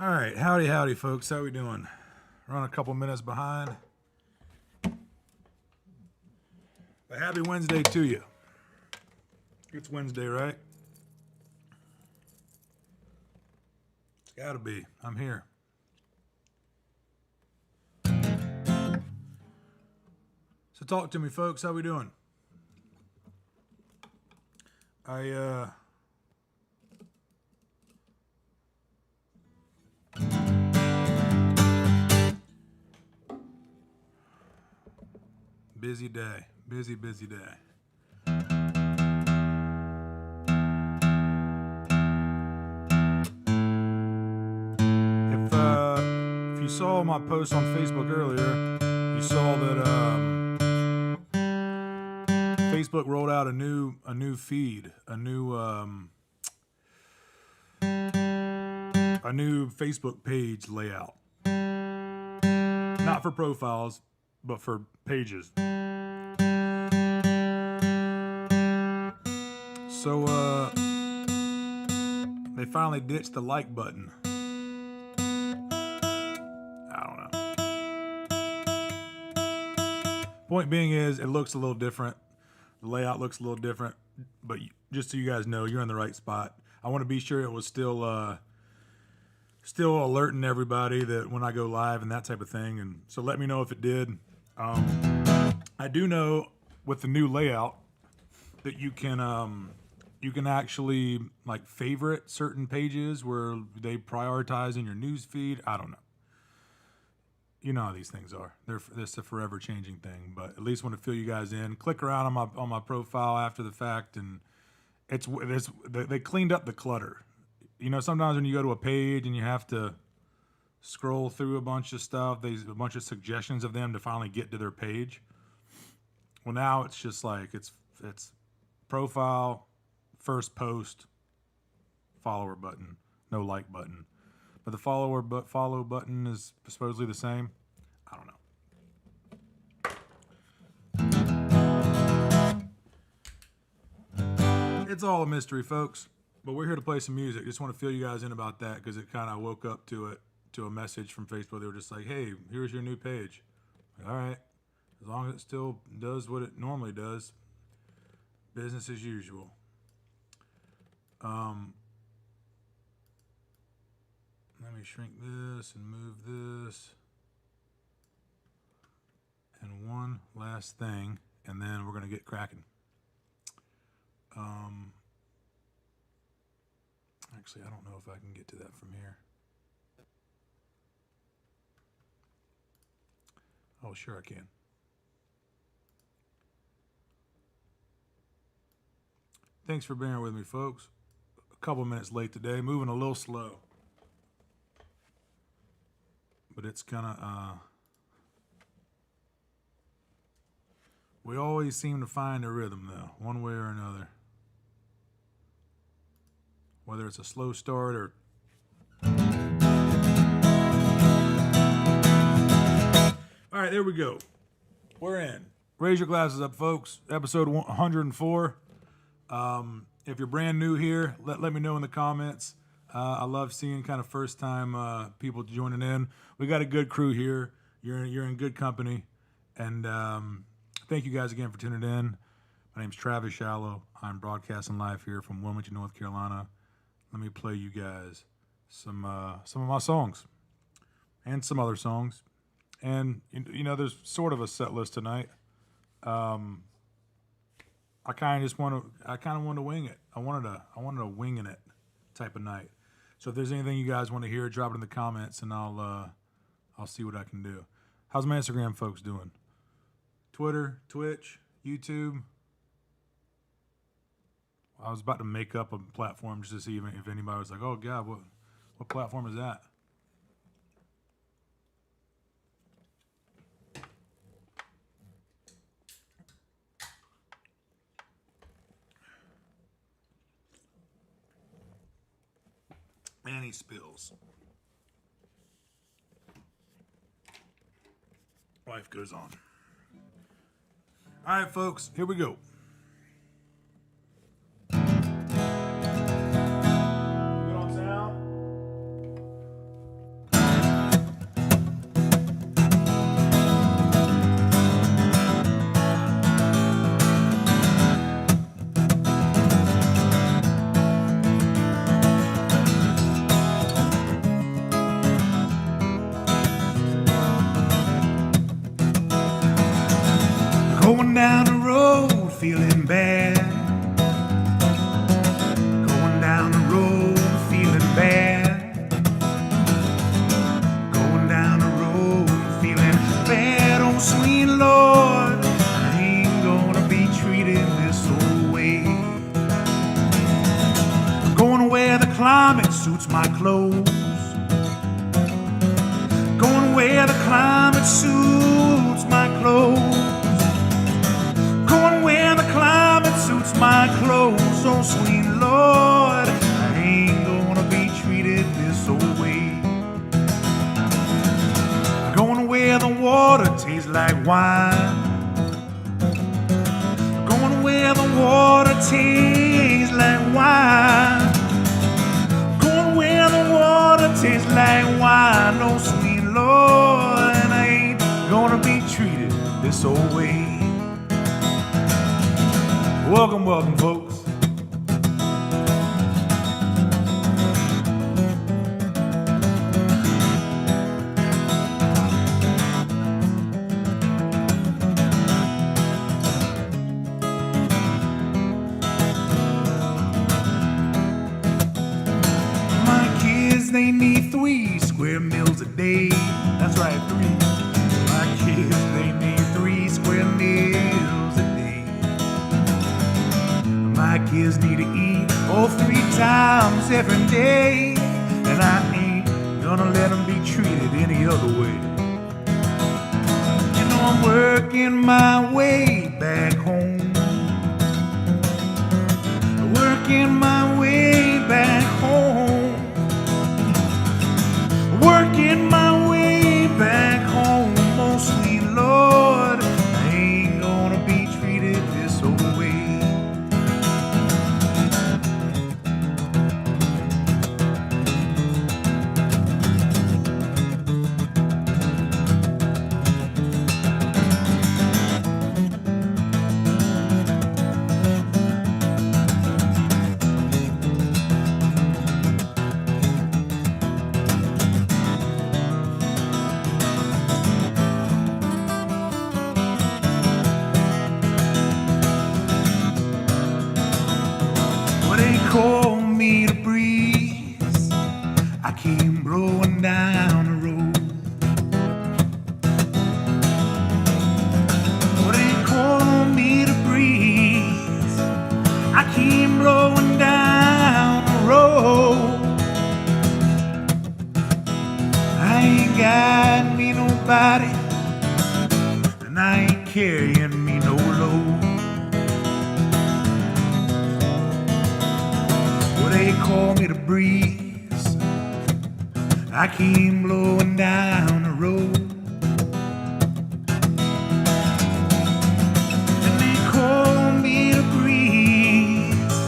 All right, howdy, folks. How we doing? Run a couple minutes behind. But happy Wednesday to you. It's Wednesday, right? It's gotta be. I'm here. So talk to me, folks. How we doing? Busy day. Busy day. If you saw my post on Facebook earlier, you saw that Facebook rolled out a new feed, a new Facebook page layout. Not for profiles, but for pages. So they finally ditched the like button. I don't know. Point being is, it looks a little different. The layout looks a little different, but just so you guys know, you're in the right spot. I want to be sure it was still alerting everybody that when I go live and that type of thing. And so let me know if it did. I do know with the new layout that you can actually like favorite certain pages where they prioritize in your news feed. I don't know. You know how these things are. It's a forever changing thing, but at least want to fill you guys in. Click around on my profile after the fact, and they cleaned up the clutter. You know, sometimes when you go to a page and you have to scroll through a bunch of stuff, there's a bunch of suggestions of them to finally get to their page. Well, now it's just like it's profile, first post, follower button, no like button. But the follow button is supposedly the same. I don't know. It's all a mystery, folks. But we're here to play some music. Just want to fill you guys in about that because it kind of woke up to a message from Facebook. They were just like, "Hey, here's your new page." All right, as long as it still does what it normally does, business as usual. Let me shrink this and move this. And one last thing, and then we're going to get cracking. Actually, I don't know if I can get to that from here. Oh, sure I can. Thanks for bearing with me, folks. A couple minutes late today, moving a little slow. But it's kind of, we always seem to find a rhythm, though, one way or another. Whether it's a slow start or... All right, there we go. We're in. Raise your glasses up, folks. Episode 104. If you're brand new here, let me know in the comments. I love seeing kind of first time people joining in. We got a good crew here. You're in good company, and thank you guys again for tuning in. My name's Travis Shallow. I'm broadcasting live here from Wilmington, North Carolina. Let me play you guys some of my songs and some other songs, and you know there's sort of a set list tonight. I kind of wanted to wing it. I wanted a winging it type of night. So if there's anything you guys want to hear, drop it in the comments, and I'll see what I can do. How's my Instagram folks doing? Twitter, Twitch, YouTube. I was about to make up a platform just to see if anybody was like, "Oh God, what platform is that?" And he spills. Life goes on. All right, folks, here we go. Good on sound? down the road feeling bad. Going down the road feeling bad. Going down the road feeling bad. Oh sweet Lord, I ain't gonna be treated this old way. I'm going where the climate suits my clothes. Going where the climate suits my clothes. Going where the climate suits my clothes. Oh sweet Lord, I ain't gonna be treated this old way. Going where the water tastes like wine. Going where the water tastes like wine. Going where the water tastes like wine. Oh sweet Lord, and I ain't gonna be treated this old way. Welcome, welcome, folks. My kids, they need 3 square meals a day. That's right, 3. My kids, they need 3 square meals a day. My kids need to eat 3 times every day, and I ain't gonna let them be treated any other way. You know I'm working my way back home. Working my way back home. Working my way back home. Oh sweet Lord, I ain't gonna be treated this old way. Call me the breeze, I came blowing down the road. Well, they call me the breeze, I came blowing down the road. I ain't got me nobody, and I ain't carrying me no load. They call me the breeze, I came blowing down the road. And they call me the breeze,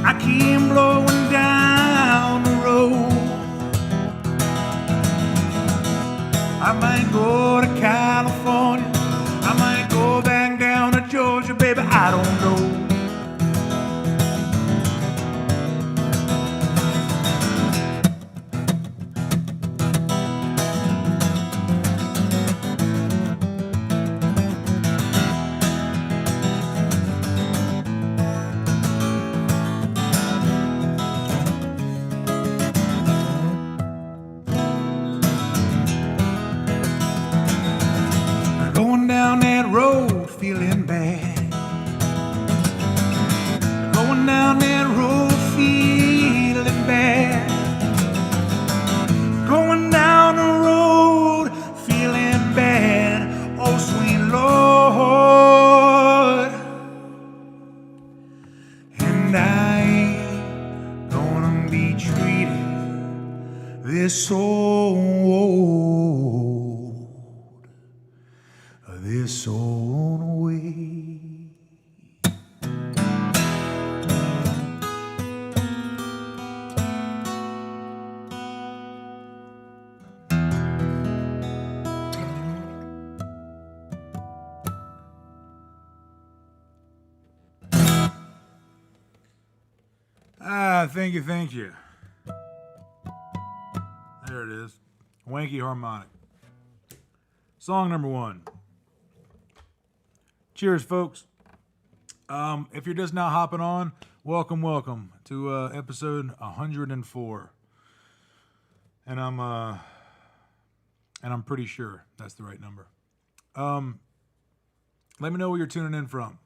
I came blowing down the road. I might go to California, I might go back down to Georgia, baby, I don't know. Going down that road feeling bad. Going down that road feeling bad. Going down the road feeling bad. Oh sweet Lord, and I ain't gonna be treated this own way. Thank you, thank you. There it is. Wanky harmonic. Song number 1. Cheers, folks. If you're just now hopping on, welcome to episode 104. And I'm pretty sure that's the right number. Let me know where you're tuning in from.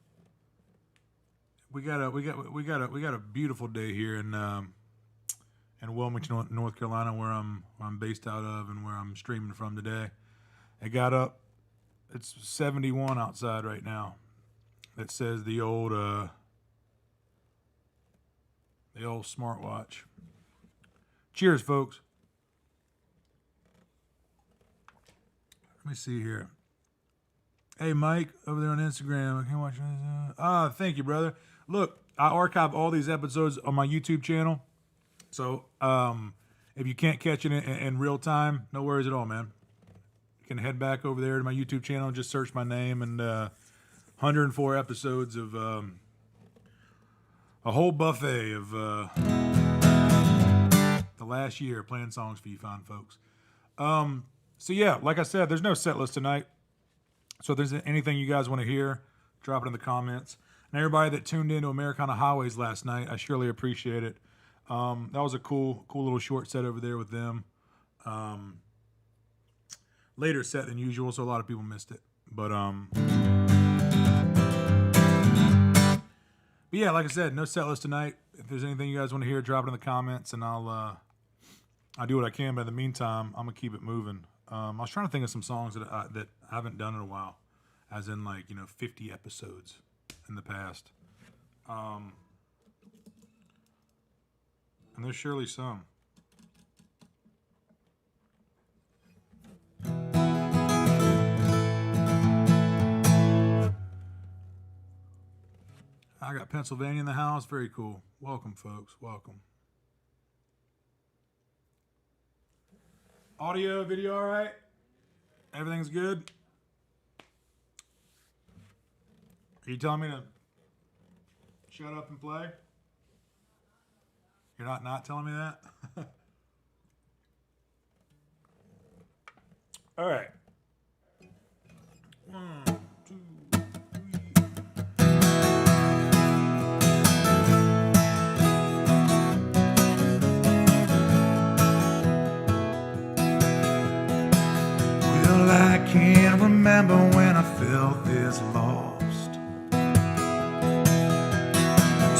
We got a beautiful day here in Wilmington, North Carolina, where I'm based out of and where I'm streaming from today. It got up. It's 71 outside right now. It says the old smartwatch. Cheers, folks. Let me see here. Hey, Mike, over there on Instagram. I can't watch this. Thank you, brother. Look, I archive all these episodes on my YouTube channel. So if you can't catch it in real time, no worries at all, man. You can head back over there to my YouTube channel and just search my name, and 104 episodes of a whole buffet of the last year playing songs for you fine folks. So yeah, like I said, there's no set list tonight. So if there's anything you guys want to hear, drop it in the comments. And everybody that tuned into Americana Highways last night, I surely appreciate it. That was a cool little short set over there with them. Later set than usual, so a lot of people missed it. But yeah, like I said, no set list tonight. If there's anything you guys want to hear, drop it in the comments, and I'll do what I can. But in the meantime, I'm gonna keep it moving. I was trying to think of some songs that I haven't done in a while, as in 50 episodes in the past. And there's surely some. I got Pennsylvania in the house. Very cool. Welcome, folks. Welcome. Audio, video, all right? Everything's good? Are you telling me to shut up and play? You're not telling me that? All right. 1, 2, 3. Well, I can't remember when I felt this lost.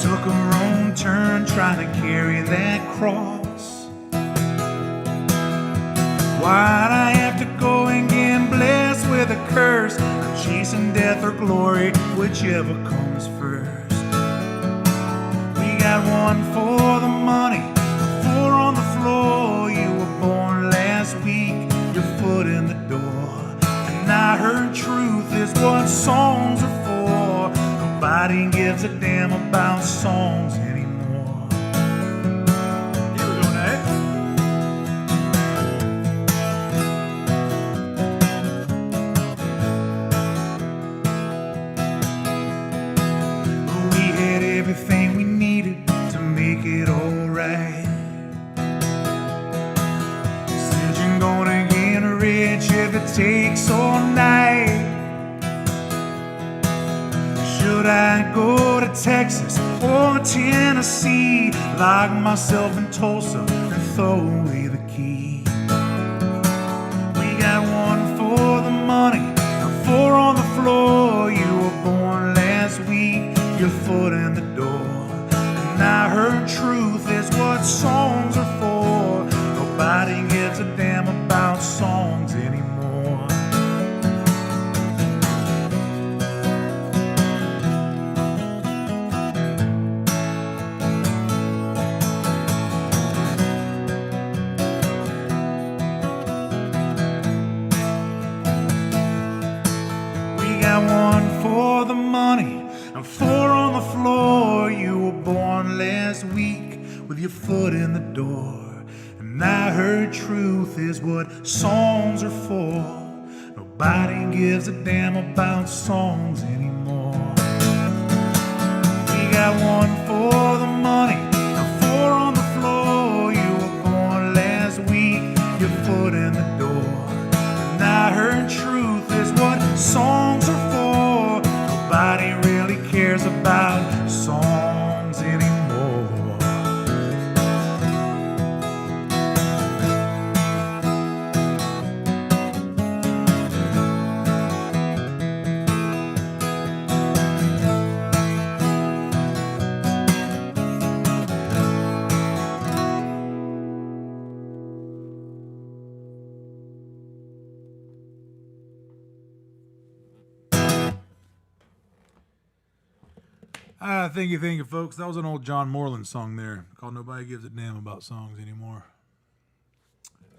Took a wrong turn trying to carry that cross. Why'd I have to go and get blessed with a curse? I'm chasing death or glory, whichever comes first. We got one for the money, 4 on the floor. You were born last week, your foot in the door. And I heard truth is what songs are for. Nobody gives a damn about songs anymore. You were doing that? We had everything we needed to make it alright. Said you're gonna get rich if it takes all night. Should I go to Texas or Tennessee? Lock myself in Tulsa and throw away the key. We got one for the money, 4 on the floor. You were born last week, your foot in the door. And I heard truth is what songs are for. Nobody gives a damn about songs anymore. One for the money and 4 on the floor. You were born last week with your foot in the door. And I heard truth is what songs are for. Nobody gives a damn about songs anymore. We got one for the money and 4 on the floor. You were born last week, your foot in the door. And I heard truth is what songs are for. cares about songs anymore. Thank you, folks. That was an old John Moreland song there called Nobody Gives a Damn About Songs Anymore.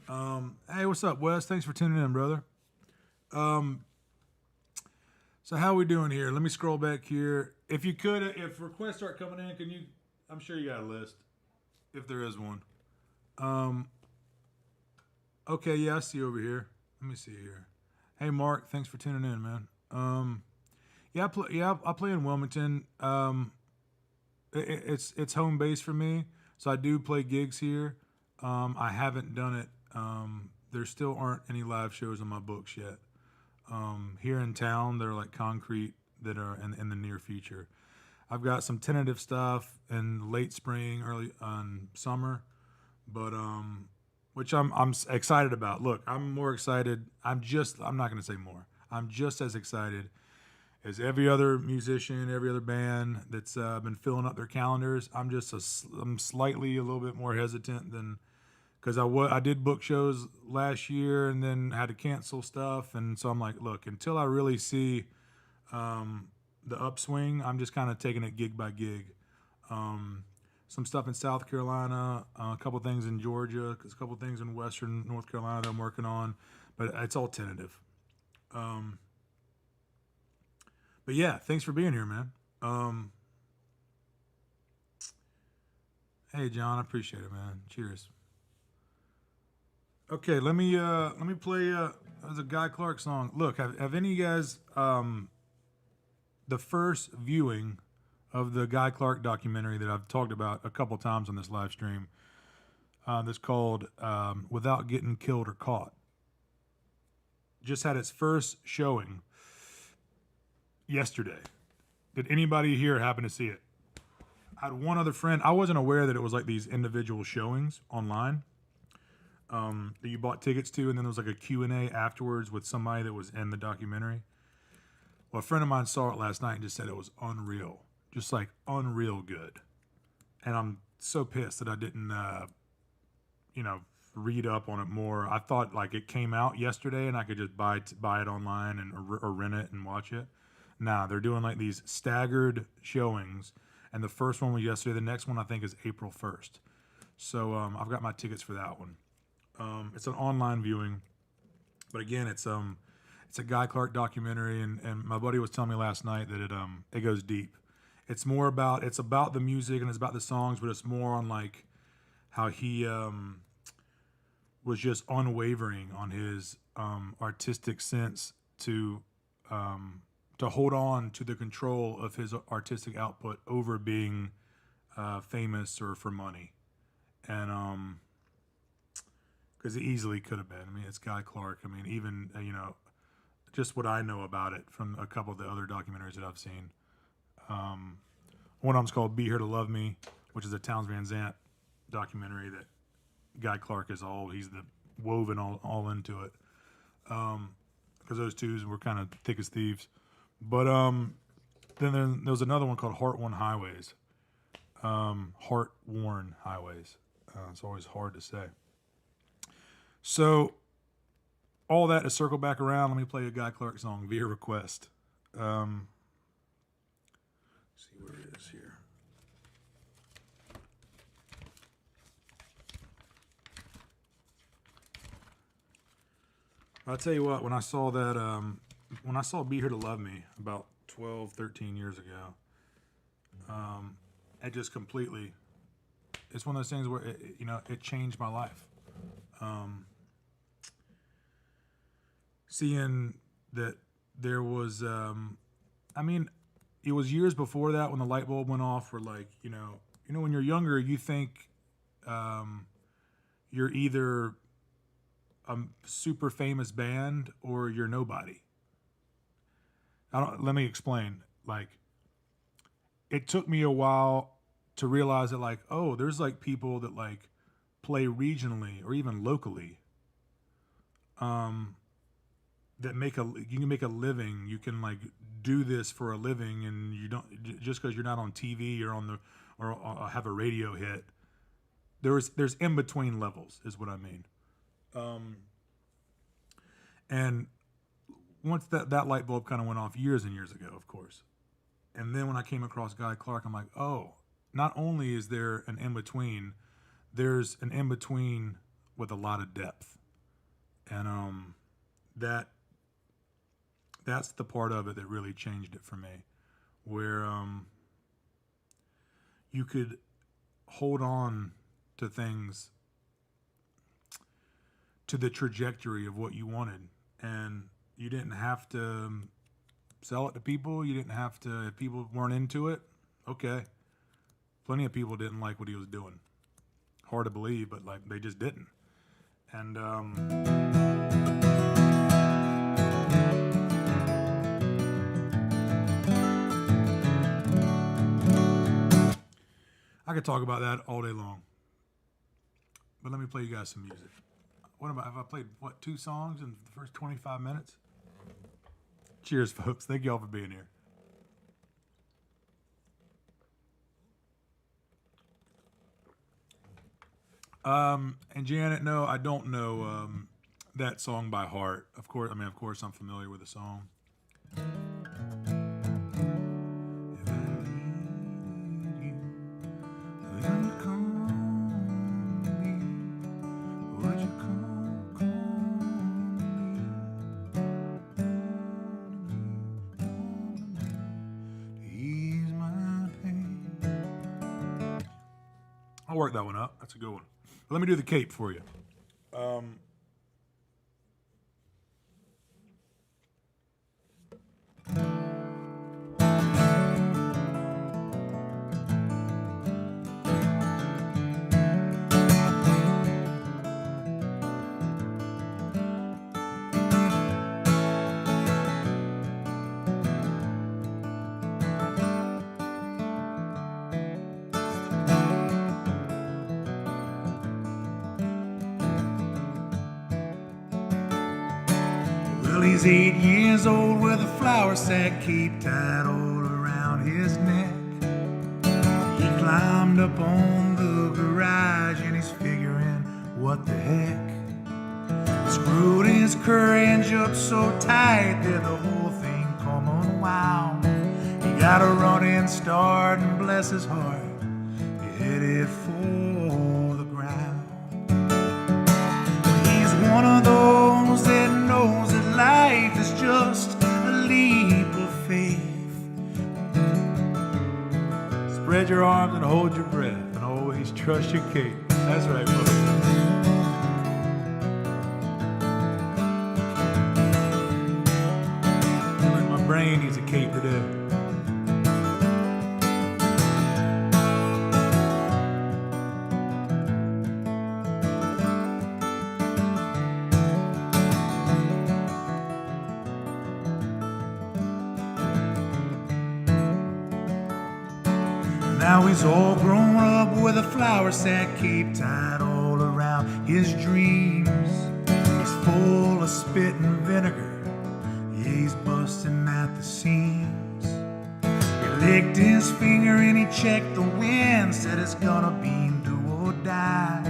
Hey, what's up, Wes? Thanks for tuning in, brother. So how we doing here? Let me scroll back here. If you could, if requests start coming in, can you, I'm sure you got a list, if there is one. Okay, yeah, I see over here. Let me see here. Hey, Mark, thanks for tuning in, man. Yeah, I play in Wilmington. It's home base for me, so I do play gigs here. I haven't done it. There still aren't any live shows on my books yet. Here in town, they're like concrete that are in the near future. I've got some tentative stuff in late spring, early summer, but which I'm excited about. Look, I'm more excited. I'm not going to say more. I'm just as excited as every other musician, every other band that's been filling up their calendars. I'm slightly a little bit more hesitant than, because I did book shows last year and then had to cancel stuff, and so I'm like, look, until I really see the upswing, I'm just kind of taking it gig by gig. Some stuff in South Carolina, a couple things in Georgia, a couple things in Western North Carolina that I'm working on, but it's all tentative. But yeah, thanks for being here, man. Hey, John, I appreciate it, man. Cheers. Okay, let me play as a Guy Clark song. Look, have any of you guys the first viewing of the Guy Clark documentary that I've talked about a couple times on this live stream, that's called Without Getting Killed or Caught, just had its first showing yesterday. Did anybody here happen to see it? I had one other friend. I wasn't aware that it was like these individual showings online that you bought tickets to, and then there was like a Q&A afterwards with somebody that was in the documentary. Well, a friend of mine saw it last night and just said it was unreal. Just like unreal good. And I'm so pissed that I didn't, read up on it more. I thought like it came out yesterday and I could just buy it online and or rent it and watch it. Nah, they're doing like these staggered showings, and the first one was yesterday. The next one I think is April 1st. So I've got my tickets for that one. It's an online viewing, but again, it's a Guy Clark documentary, and my buddy was telling me last night that it goes deep. It's about the music and it's about the songs, but it's more on like how he was just unwavering on his artistic sense to hold on to the control of his artistic output over being famous or for money. And because it easily could have been. I mean, it's Guy Clark. I mean, even, just what I know about it from a couple of the other documentaries that I've seen. One of them's called Be Here to Love Me, which is a Townes Van Zandt documentary that Guy Clark is he's woven all into it. Because those two were kind of thick as thieves. But then there was another one called Heart-Worn Highways. Heart-Worn Highways. It's always hard to say. So, all that to circle back around, let me play a Guy Clark song via request. See where it is here. I'll tell you what, when I saw Be Here to Love Me about 12, 13 years ago, it just completely, it's one of those things where, it changed my life. Seeing that there was, it was years before that when the light bulb went off where like, when you're younger, you think you're either a super famous band or you're nobody. Let me explain. Like, it took me a while to realize that, like, oh, there's like people that like play regionally or even locally, that you can make a living. You can like do this for a living, and you don't just because you're not on TV or or have a radio hit. There's in between levels, is what I mean. And once that light bulb kind of went off years and years ago, of course. And then when I came across Guy Clark, I'm like, oh, not only is there an in between, there's an in between with a lot of depth, and that's the part of it that really changed it for me, where you could hold on to things, to the trajectory of what you wanted, and you didn't have to sell it to people. You didn't have to, if people weren't into it, okay. Plenty of people didn't like what he was doing. Hard to believe, but like they just didn't. And I could talk about that all day long. But let me play you guys some music. Have I played, 2 songs in the first 25 minutes? Cheers, folks. Thank y'all for being here. And Janet, no, I don't know that song by heart. Of course, I'm familiar with the song. I'll work that one up. That's a good one. Let me do the cape for you. He's 8 years old with a flour sack cape tied all around his neck. He climbed up on the garage and he's figuring, what the heck? Screwed his courage up so tight that the whole thing come unwound. He got a running start and bless his heart, he headed for the ground. He's one of those that knows that life is just a leap of faith. Spread your arms and hold your breath and always trust your cape. That's right, folks. My brain needs a cape today. Now he's all grown up with a flour sack cape tied all around his dreams. He's full of spit and vinegar, yeah, he's busting at the seams. He licked his finger and he checked the wind, said it's gonna be do or die.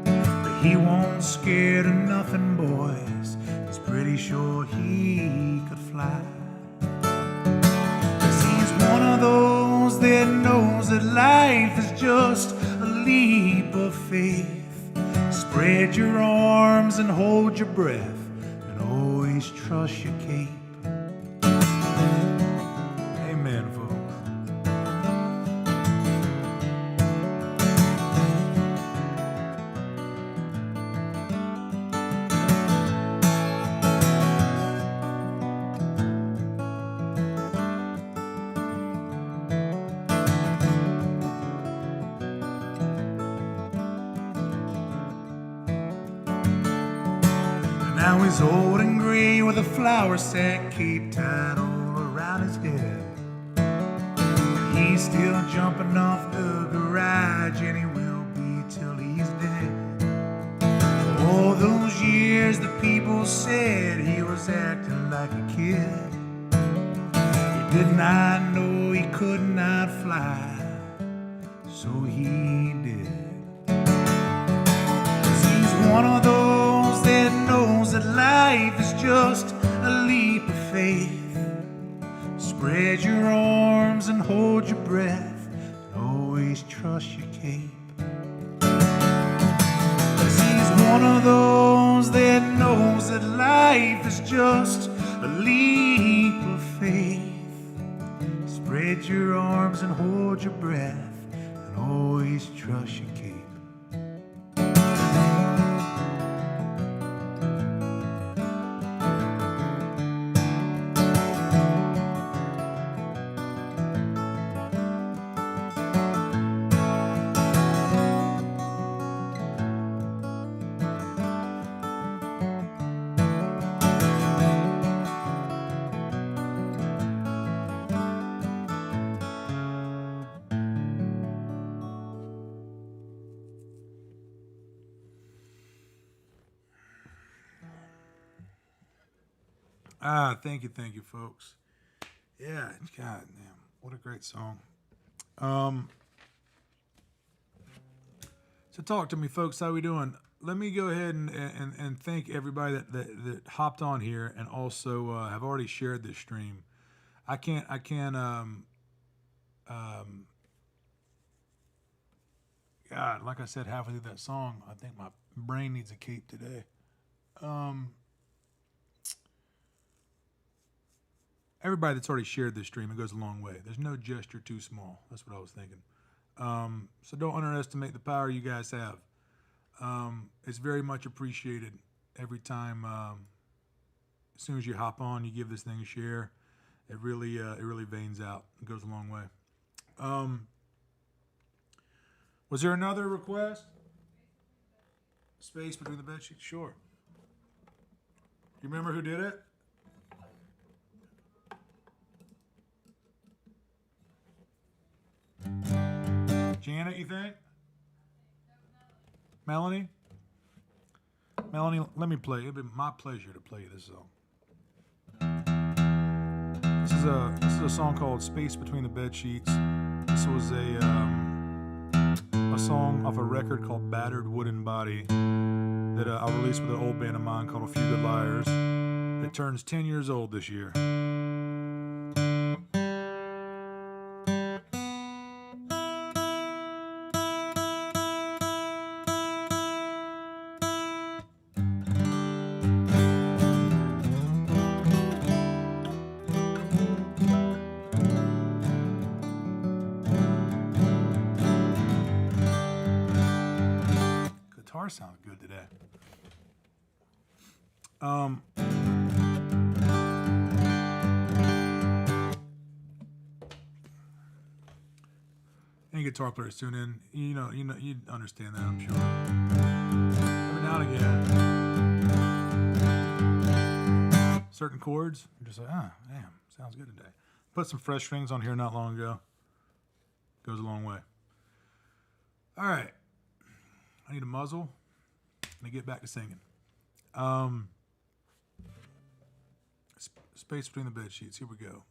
But he won't scared of nothing, boys, he's pretty sure he could fly. 'Cause he's one of those that knows that life is just a leap of faith. Spread your arms and hold your breath and always trust your cape. Amen, folks. Now he's old and gray with a flour sack cape tied all around his head. He he's still jumping off the garage, and he will be till he's dead. All those years the people said he was acting like a kid. He did not know he could not fly, so he did. 'Cause he's one of those that knows that life is just a leap of faith. Spread your arms and hold your breath, and always trust your cape. 'Cause he's one of those that knows that life is just a leap of faith. Spread your arms and hold your breath, and always trust your cape. Thank you, folks. Yeah, god damn, what a great song. So talk to me, folks. How we doing? Let me go ahead and thank everybody that hopped on here and also have already shared this stream. I can't God, like I said halfway through that song, I think my brain needs a cape today. Everybody that's already shared this stream, it goes a long way. There's no gesture too small. That's what I was thinking. So don't underestimate the power you guys have. It's very much appreciated every time. As soon as you hop on, you give this thing a share. It really veins out. It goes a long way. Was there another request? Space between the bed sheets? Sure. You remember who did it? Janet, you think? Melanie? Melanie, let me play. It'd be my pleasure to play this song. This is a song called "Space Between the Bed Sheets." This was a song off a record called "Battered Wooden Body" that I released with an old band of mine called A Few Good Liars. It turns 10 years old this year. Sounds good today. Any guitar players tune in, you understand that, I'm sure. Every now and again, certain chords, you're just like, damn, sounds good today. Put some fresh strings on here not long ago. Goes a long way. All right. I need a muzzle and to get back to singing. Space between the bed sheets. Here we go.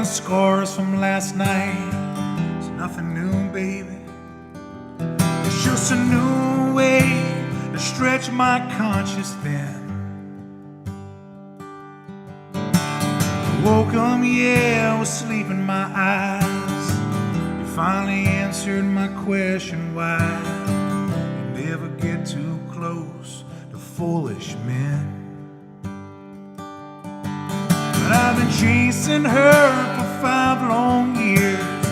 Scars from last night. It's nothing new, baby. It's just a new way to stretch my conscience thin. I woke up, with sleep in my eyes. You finally answered my question why. You never get too close to foolish men. But I've been chasing her for 5 long years.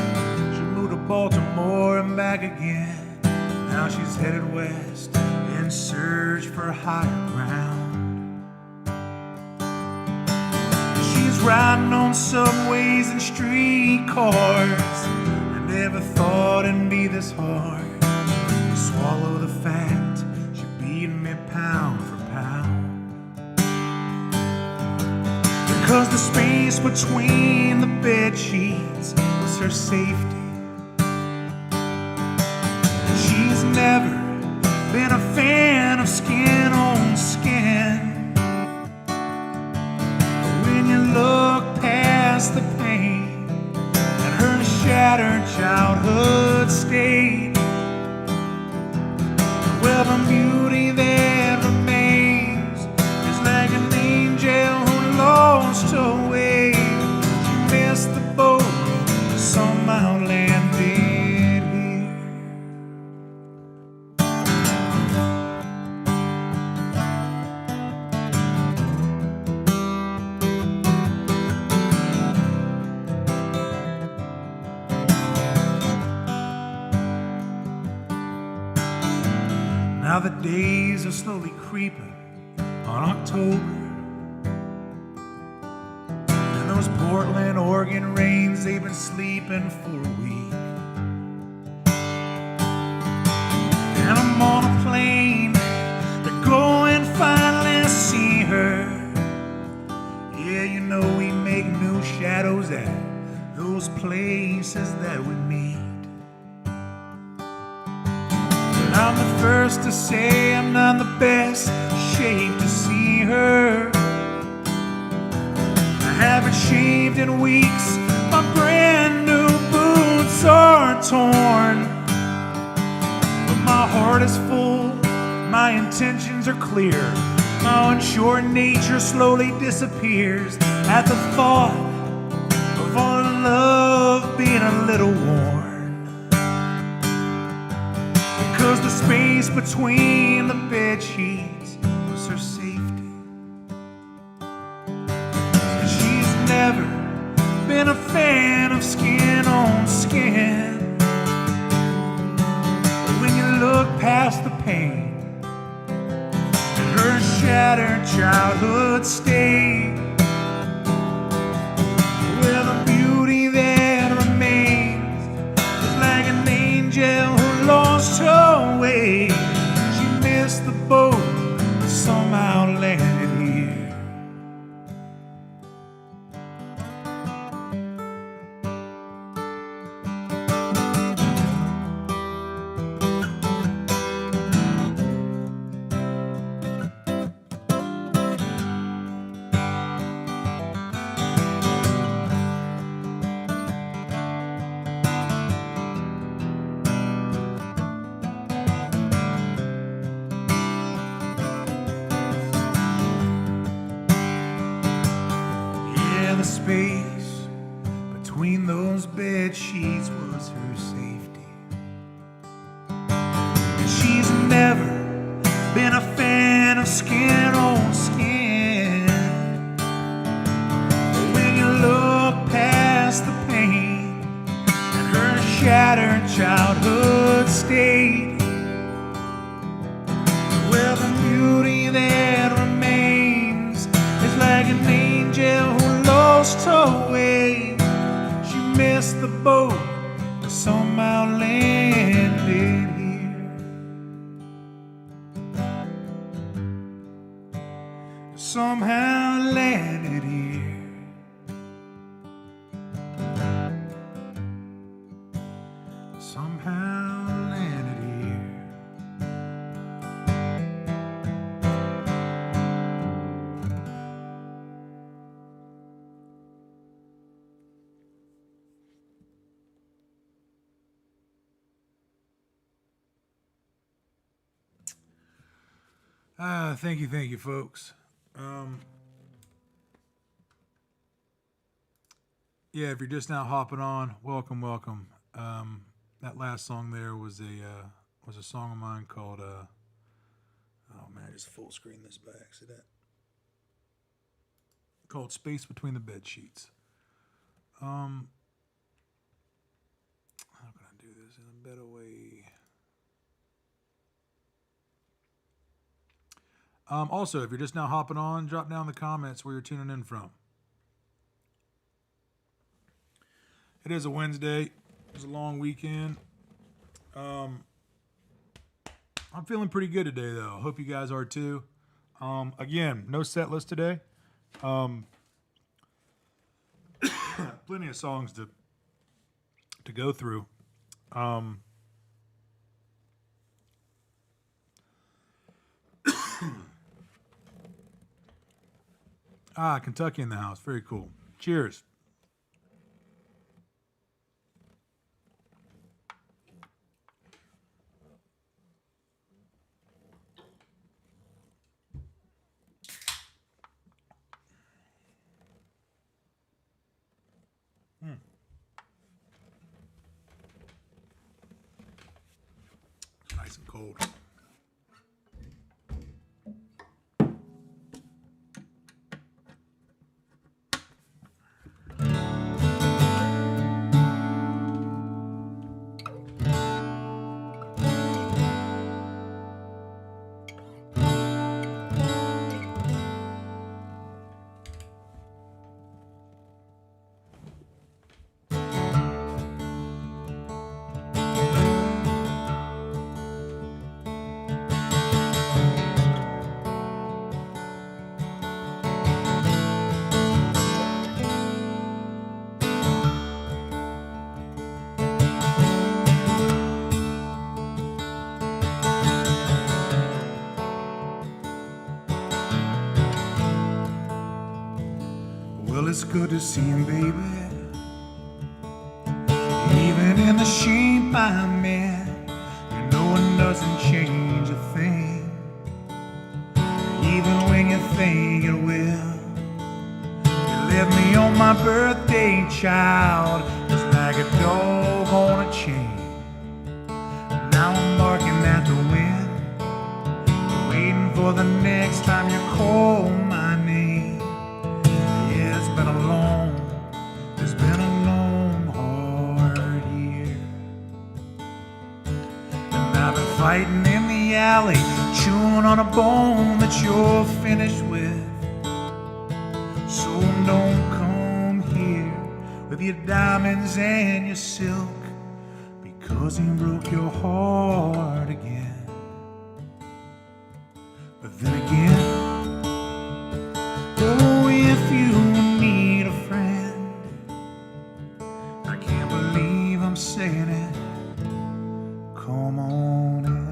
She moved to Baltimore and back again. Now she's headed west in search for higher ground. She's riding on subways and streetcars. I never thought it'd be this hard to swallow the fact she beat me pound for pound. Because the space between the bed sheets was her safety. She's never been a fan of skin on skin. But when you look past the pain and her shattered childhood state, well, the beauty that remains is like an angel who lost her way. She missed the boat, somehow landed here. Now the days are slowly creeping on October, and those Portland, Oregon rains, they've been sleeping for a week. And I'm on a plane to go and finally see her. Yeah, you know we make new shadows at those places that we meet. I'm the first to say I'm not in the best shape to see her. I haven't shaved in weeks, my brand new boots are torn. But my heart is full, my intentions are clear. My unsure nature slowly disappears at the thought of our love being a little worn. Because the space between the bed sheets was her safety. And she's never been a fan of skin on skin. But when you look past the pain and her shattered childhood state, well, the beauty that remains is like an angel who lost her way. She missed the boat, but somehow landed here. The space between those bed sheets was her safety. And she's never been a fan of skin on skin. But when you look past the pain and her shattered childhood state, well, the beauty that remains is like an angel who lost her way. She missed the boat, but somehow landed here. Somehow landed here. Somehow landed here. Thank you, folks. Yeah, if you're just now hopping on, welcome. That last song there was a song of mine called oh man, I just full screen this by accident. Called Space Between the Bed Sheets. How can I do this in a better way? Also, if you're just now hopping on, drop down in the comments where you're tuning in from. It is a Wednesday. It was a long weekend. I'm feeling pretty good today, though. Hope you guys are too. Again, no set list today. Plenty of songs to go through. Kentucky in the house. Very cool. Cheers. Nice and cold. Well, it's good to see him, baby. Even in the shape I'm in, you know it doesn't change a thing. Even when you think it will, you left me on my birthday, child, just like a dog on a chain. Now I'm barking at the wind, waiting for the next time you call my name. Yeah, it's been a long hard year. And I've been fighting in the alley, chewing on a bone that you're finished with. So don't come here with your diamonds and your silk, because he broke your heart again. But then again, oh, if you need a friend, I can't believe I'm saying it, come on in.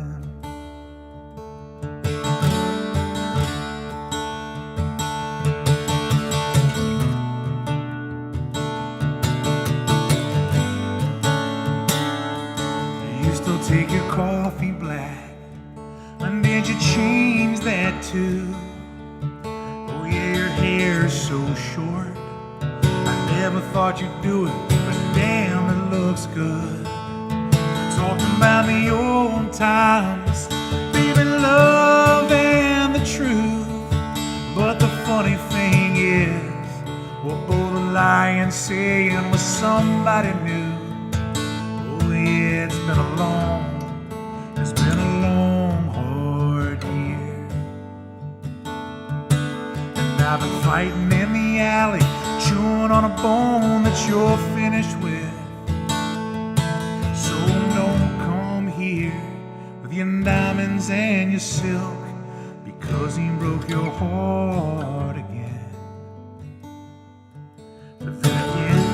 You still take your coffee black, and did you change that too? Oh yeah, your hair's so short, I never thought you'd do it, but damn, it looks good. Talking about the old times, baby, love and the truth. But the funny thing is, we're both lying, saying we're somebody new. Oh yeah, it's been a long hard year. And I've been fighting in the alley, chewing on a bone that you're finished with. So don't come here with your diamonds and your silk, because he broke your heart again. But then again,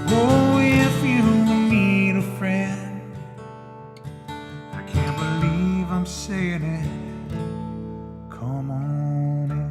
oh, if you need a friend, I can't believe I'm saying it, come on in.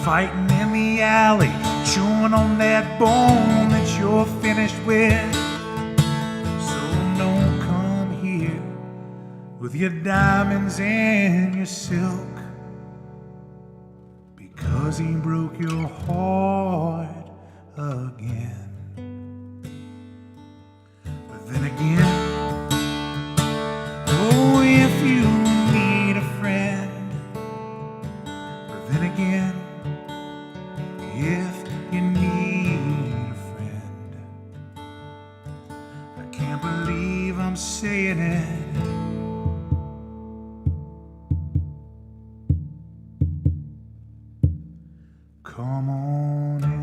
fighting in the alley, chewing on that bone that you're finished with. So don't come here with your diamonds and your silk, because he broke your heart again. But then again, oh, if you need a friend, but then again, if you need a friend, I can't believe I'm saying it, come on in.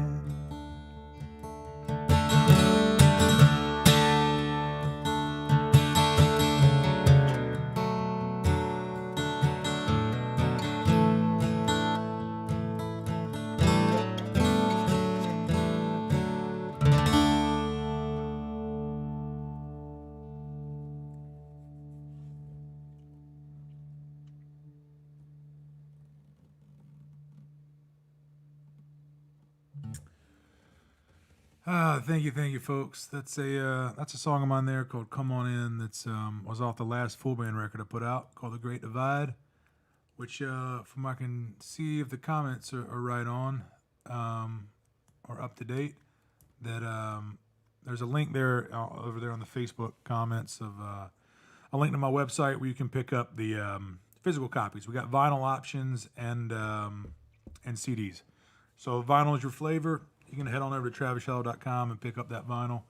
Thank you, folks. That's a song of mine there called "Come On In." That's was off the last full band record I put out called "The Great Divide," which, from what I can see, if the comments are right on or up to date, that there's a link there over there on the Facebook comments of a link to my website where you can pick up the physical copies. We got vinyl options and CDs. So if vinyl is your flavor, you can head on over to TravisShallow.com and pick up that vinyl.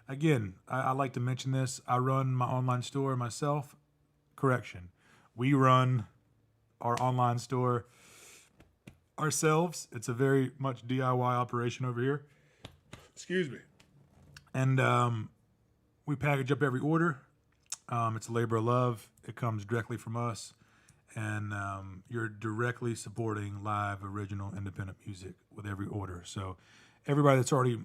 Again, I like to mention this. I run my online store myself. Correction. We run our online store ourselves. It's a very much DIY operation over here. Excuse me. And we package up every order. It's a labor of love. It comes directly from us. And you're directly supporting live, original, independent music with every order. So everybody that's already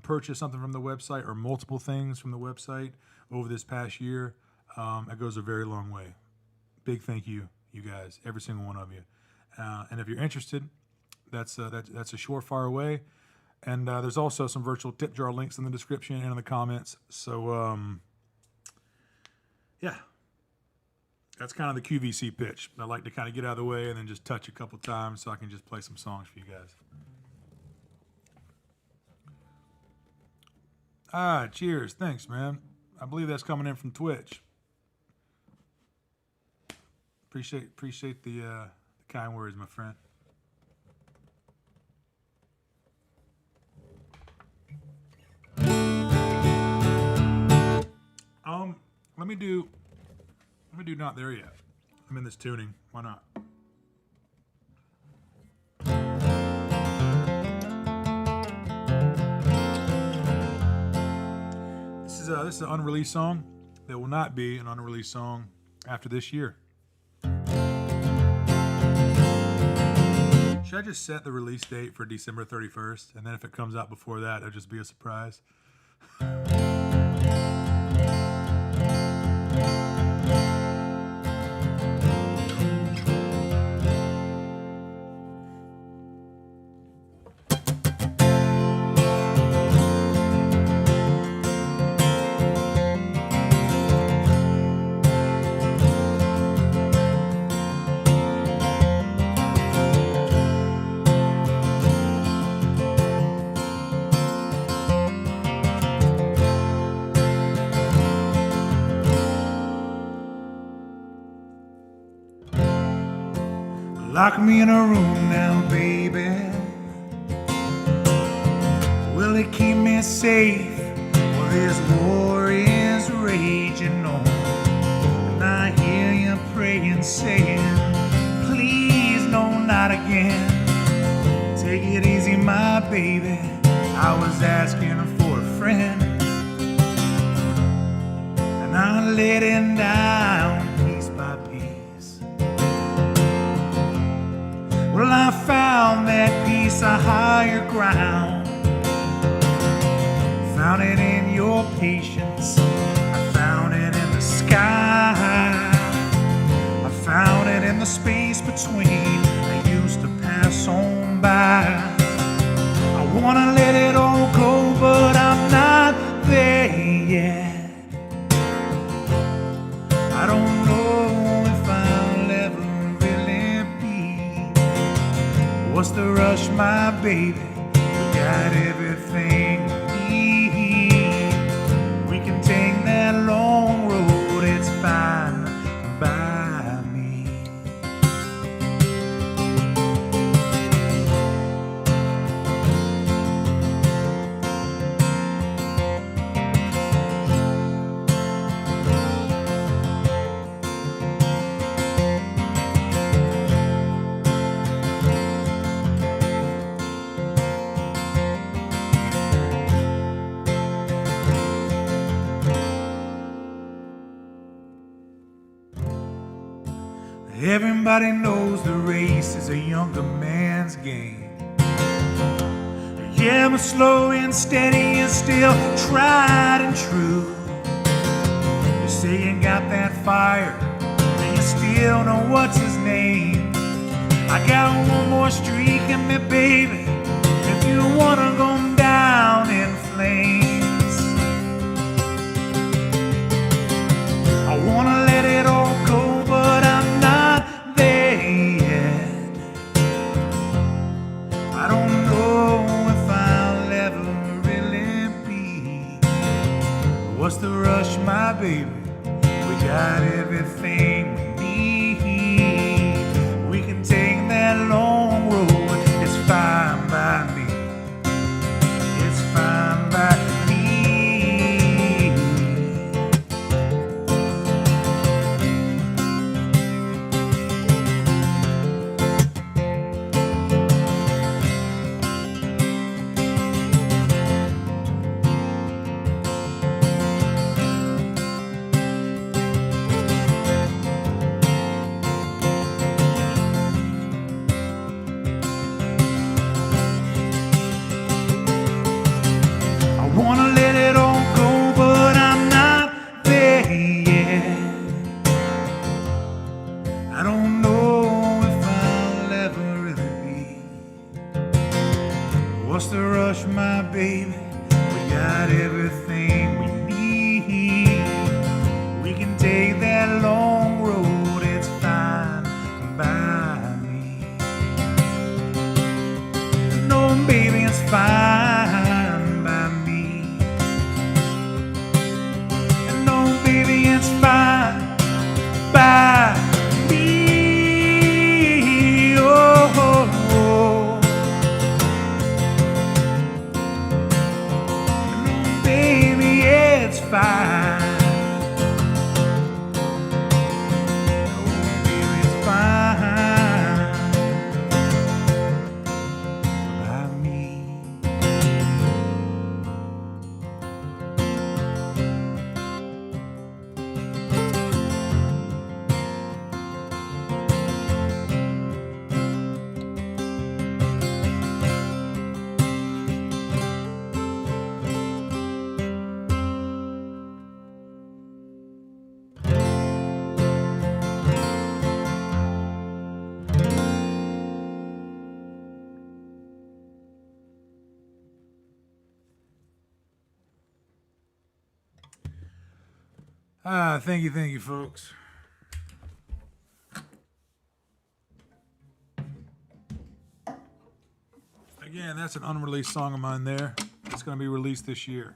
purchased something from the website or multiple things from the website over this past year, it goes a very long way. Big thank you, you guys, every single one of you. And if you're interested, that's a surefire way. And there's also some virtual tip jar links in the description and in the comments. So, yeah. That's kind of the QVC pitch. I like to kind of get out of the way and then just touch a couple times so I can just play some songs for you guys. Cheers. Thanks, man. I believe that's coming in from Twitch. Appreciate the kind words, my friend. Let me do Not There Yet. I'm in this tuning. Why not? This is an unreleased song that will not be an unreleased song after this year. Should I just set the release date for December 31st, and then if it comes out before that, it'll just be a surprise? Lock me in a room now, baby. Will it keep me safe? Well, this war is raging on, and I hear you praying, saying, please, no, not again. Take it easy, my baby. I was asking for a friend, and I'm letting down piece by piece. Well, I found that piece of higher ground. Found it in your patience. I found it in the sky. I found it in the space between. I used to pass I don't know if I'll ever really be. What's the rush, my baby? We got everything we need. We can take that long road, it's fine by me. Everybody knows the race is a younger man's game. Yeah, but slow and steady and still tried and true. You say you got that fire, and you still know what's his name. I got one more streak in me, baby, if you wanna go down in flames. I wanna let it all go, but I'm not there yet. I don't know if I'll ever really be. What's the rush, my baby? We got everything we need. We can take that long road, it's fine by me. It's fine by me. Wanna let it all go, but I'm not there yet. I don't know if I'll ever really be. What's the rush, my baby? We got everything we need. We can take that long road, it's fine by me. No, baby, it's fine. It's fine by me. Oh, oh, oh. No, baby, it's fine. Oh, baby, it's fine by me. Thank you, folks. Again, that's an unreleased song of mine there. It's going to be released this year.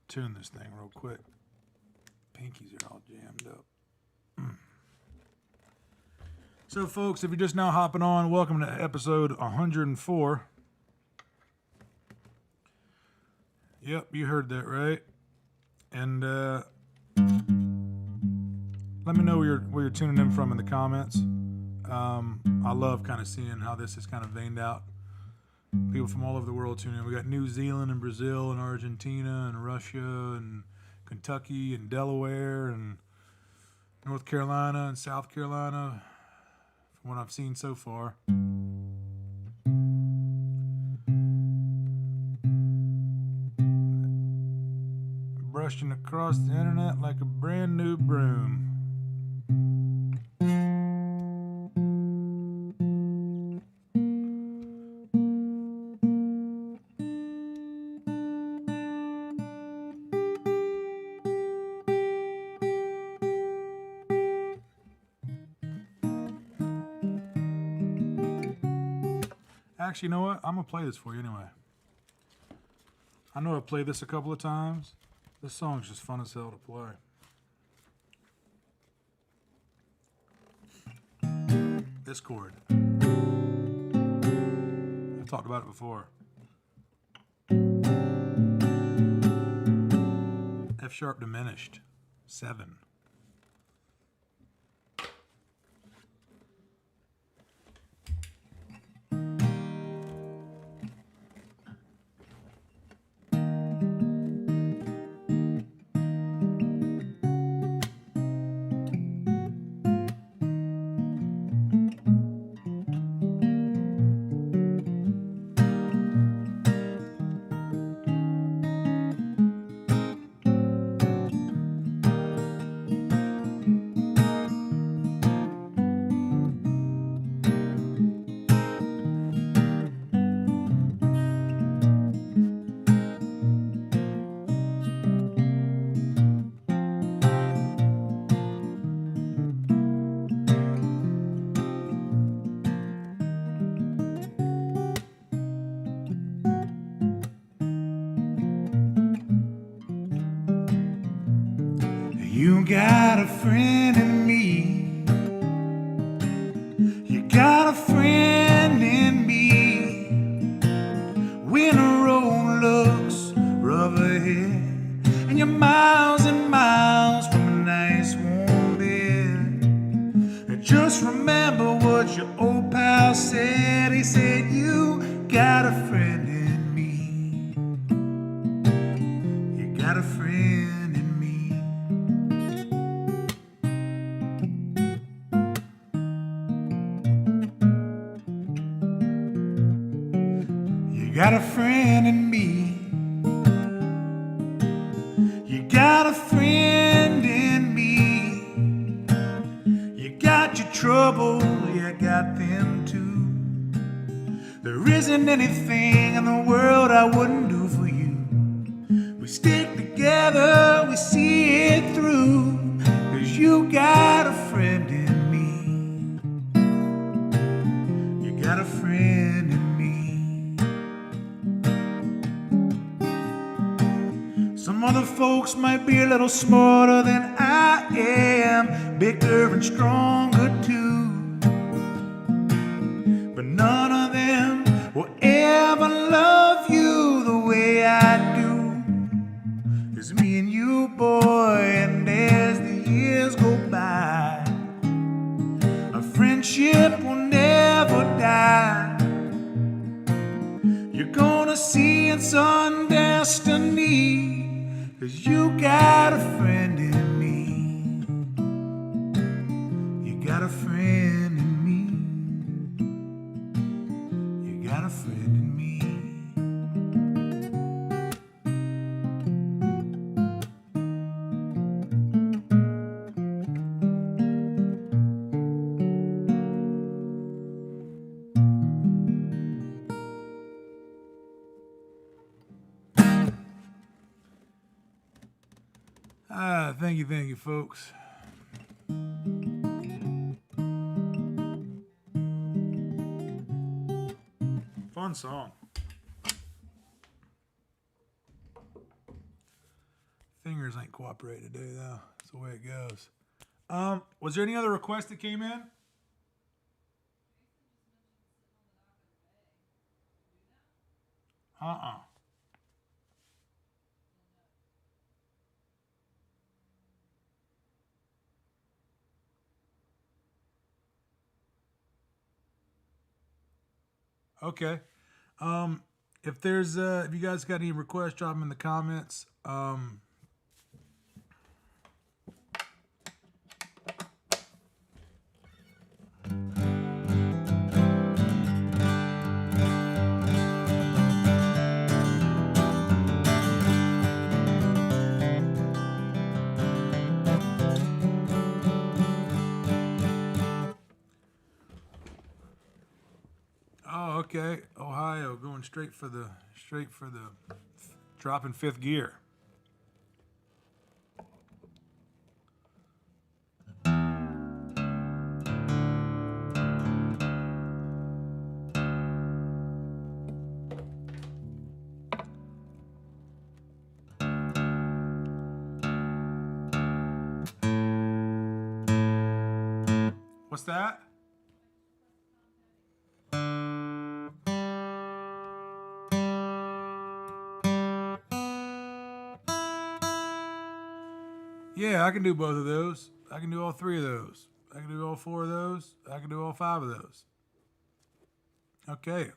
Tune this thing real quick. Pinkies are all jammed up. So, folks, if you're just now hopping on, welcome to episode 104. Yep, you heard that right. And let me know where you're tuning in from in the comments. I love kind of seeing how this is kind of veined out. People from all over the world tune in. We got New Zealand and Brazil and Argentina and Russia and Kentucky and Delaware and North Carolina and South Carolina, from what I've seen so far. rushing across the internet like a brand new broom. Actually, you know what? I'm gonna play this for you anyway. I know I've played this a couple of times. This song's just fun as hell to play. This chord. I talked about it before. F sharp diminished. 7. You got a friend in me. You got a friend in me. When the road looks rough ahead and you're miles and miles from a nice warm bed, and just remember what your old pal said. He said, you got a friend in me. You got a friend in me. You got a friend in me. You got a friend in me. You got your trouble, you got them too. There isn't anything in the world I wouldn't do for you. We stick together, we see it through. 'Cause you got a friend in me. You got a friend in me. Some other folks might be a little smarter than I am, bigger and stronger too, but none of them will ever love you the way I do. It's me and you, boy, and as the years go by, our friendship will never die. You're gonna see it's on destiny. 'Cause you got a friend in me. You got a friend in me. You got a friend in me. Thank you, folks. Fun song. Fingers ain't cooperating today, though. That's the way it goes. Was there any other requests that came in? Okay. If there's if you guys got any requests, drop them in the comments. okay. Ohio going straight for the dropping fifth gear. What's that? Yeah, I can do both of those. I can do all three of those. I can do all four of those. I can do all five of those. Okay.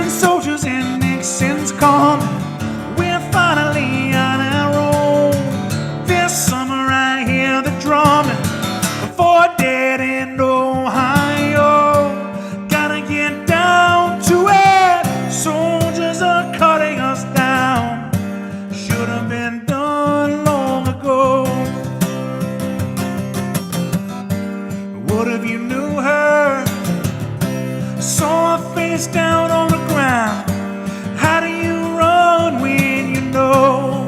Soldiers in Nixon's coming. We're finally on our own. This summer I hear the drumming for dead in Ohio. Gotta get down to it. Soldiers are cutting us down. Should have been done long ago. What if you knew her? Saw her face down on the ground. How do you run when you know?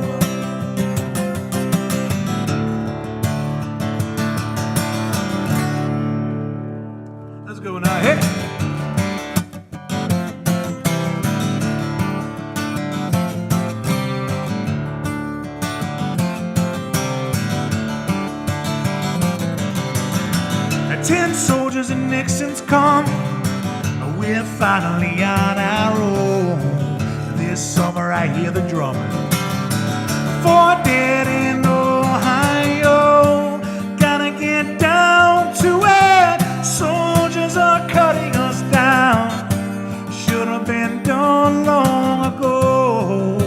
Let's go now. Hey! Ten soldiers in Nixon's coming. We're finally on our own. This summer I hear the drumming for dead in Ohio. Gotta get down to it. Soldiers are cutting us down. Should have been done long ago.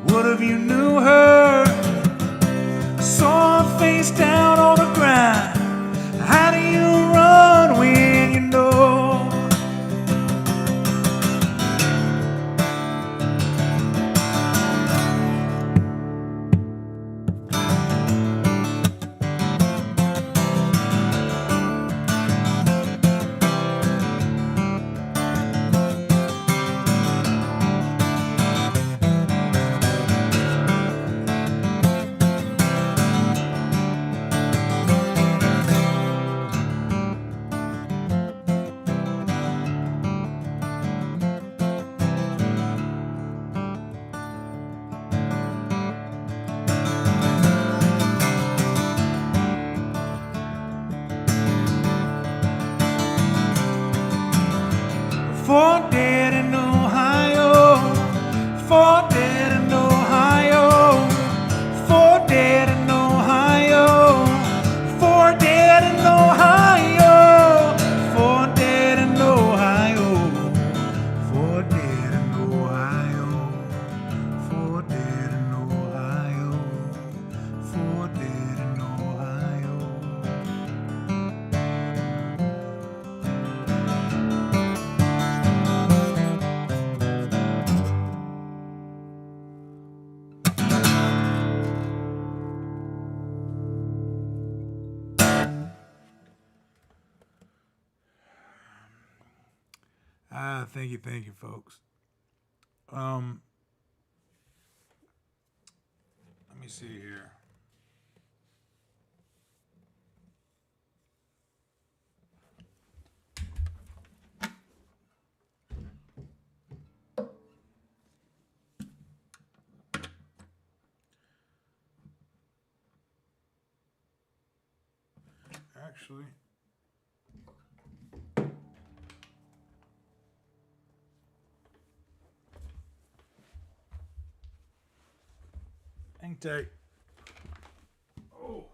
What if you knew her? Saw her face down on the ground. How do you run when you know? Thank you, folks. Let me see here. Actually, hang tight. Oh.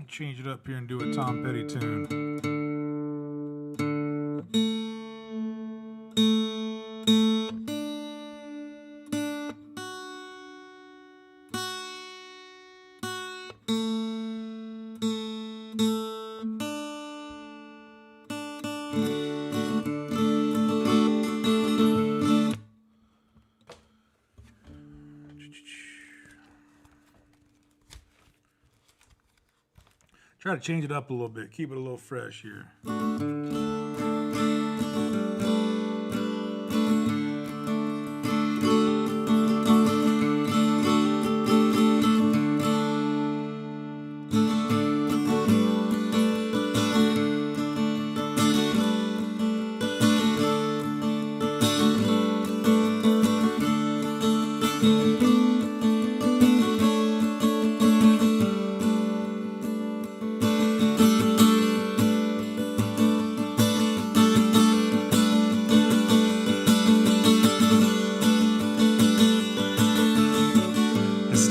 Change it up here and do a Tom Petty tune. Try to change it up a little bit, keep it a little fresh here.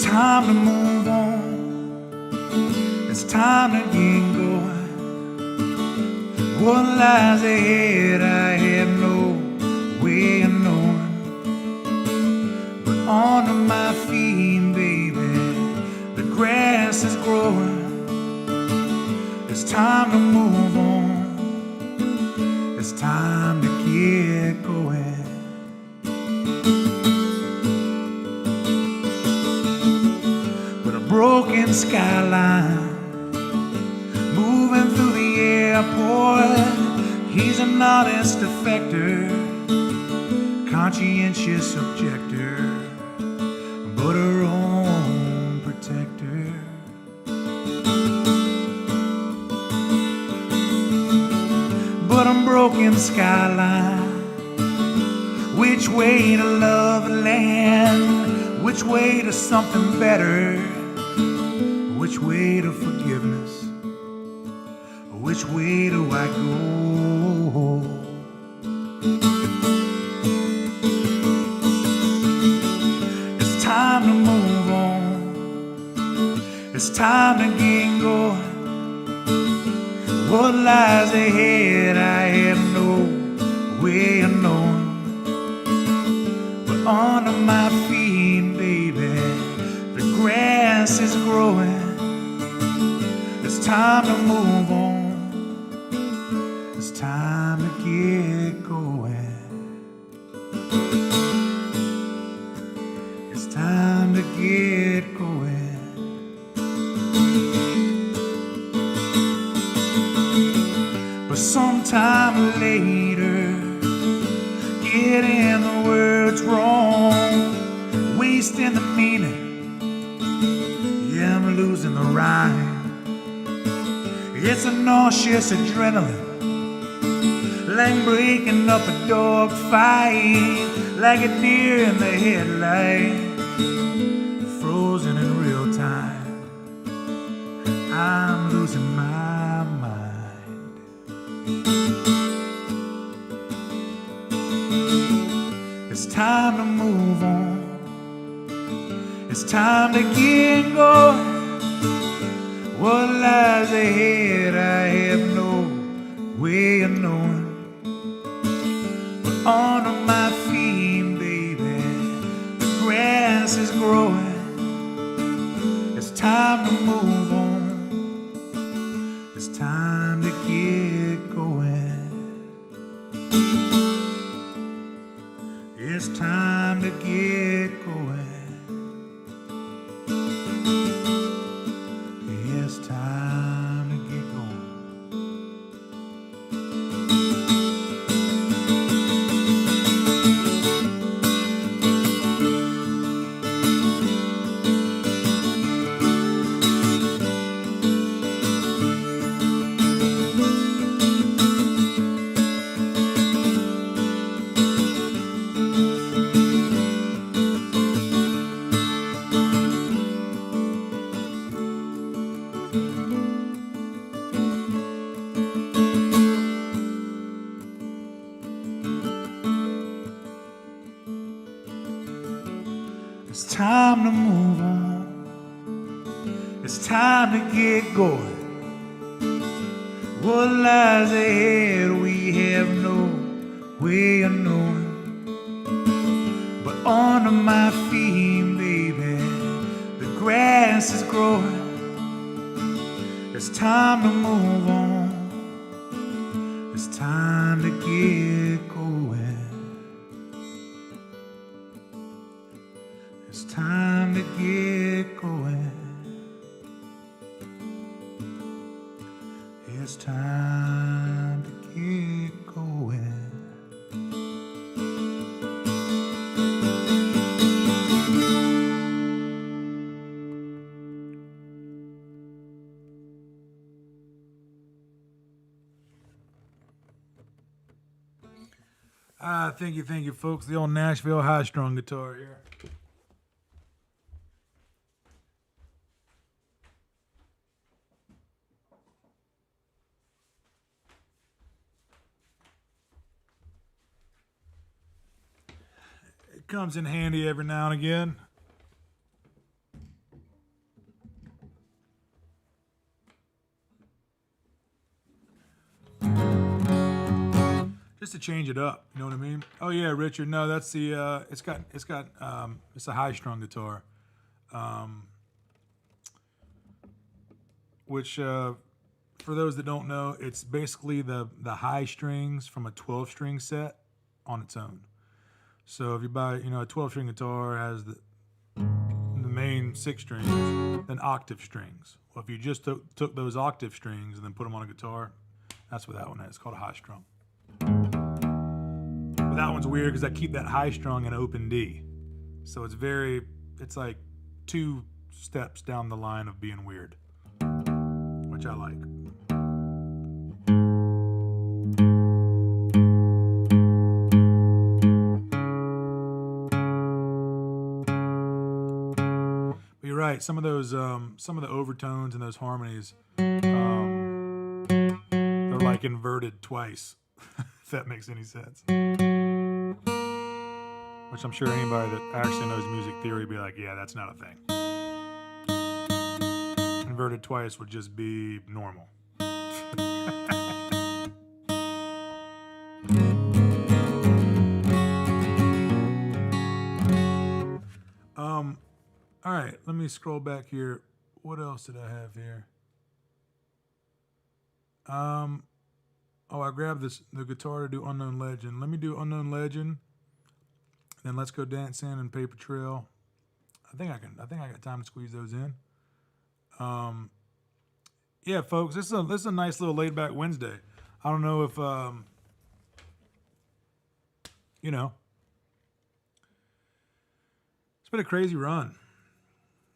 Time to move on. It's time to get going. What lies ahead, I have no way of knowing. But under my feet, baby, the grass is growing. It's time to move on. It's time to get going. Broken skyline, moving through the airport. He's an honest defector, conscientious objector, but her own protector. But a broken skyline, which way to love land, which way to something better, which way to forgiveness? Which way do I go? It's time to move on. It's time to get going. What lies ahead, I have no way of knowing. But under my feet, baby, the grass is growing. It's time to move on. It's time to get going. It's time to get going. But sometime later, getting the words wrong, wasting the meaning, yeah, I'm losing the rhyme. It's a nauseous adrenaline, like breaking up a dog fight, like a deer in the headlight, frozen in real time. I'm losing my mind. It's time to move on. It's time to get going. What lies ahead, I have no way of knowing. But under my feet, baby, the grass is growing. It's time to move on. It's time to get going. move on. It's time to get going. What lies ahead we have no way of knowing. But under my feet, baby, the grass is growing. It's time to move on. It's time to get going. It's time to get going. It's time to get going. Thank you, folks. The old Nashville high-strung guitar here. It comes in handy every now and again. Just to change it up, you know what I mean? Oh yeah, Richard. No, that's the. It's a high-strung guitar, which for those that don't know, it's basically the high strings from a 12-string set on its own. So if you buy, a 12-string guitar has the main 6 strings, then octave strings. Well, if you just took those octave strings and then put them on a guitar, that's what that one is. It's called a high-strung. But that one's weird because I keep that high strung in open D. So it's like 2 steps down the line of being weird, which I like. But you're right, some of the overtones and those harmonies, they're like inverted twice, if that makes any sense. Which I'm sure anybody that actually knows music theory would be like, yeah, that's not a thing. Inverted twice would just be normal. All right, let me scroll back here. What else did I have here? I grabbed the guitar to do Unknown Legend. Let me do Unknown Legend. Then Let's Go Dancing and Paper Trail. I think I got time to squeeze those in. Yeah, folks, this is a nice little laid back Wednesday. I don't know if it's been a crazy run.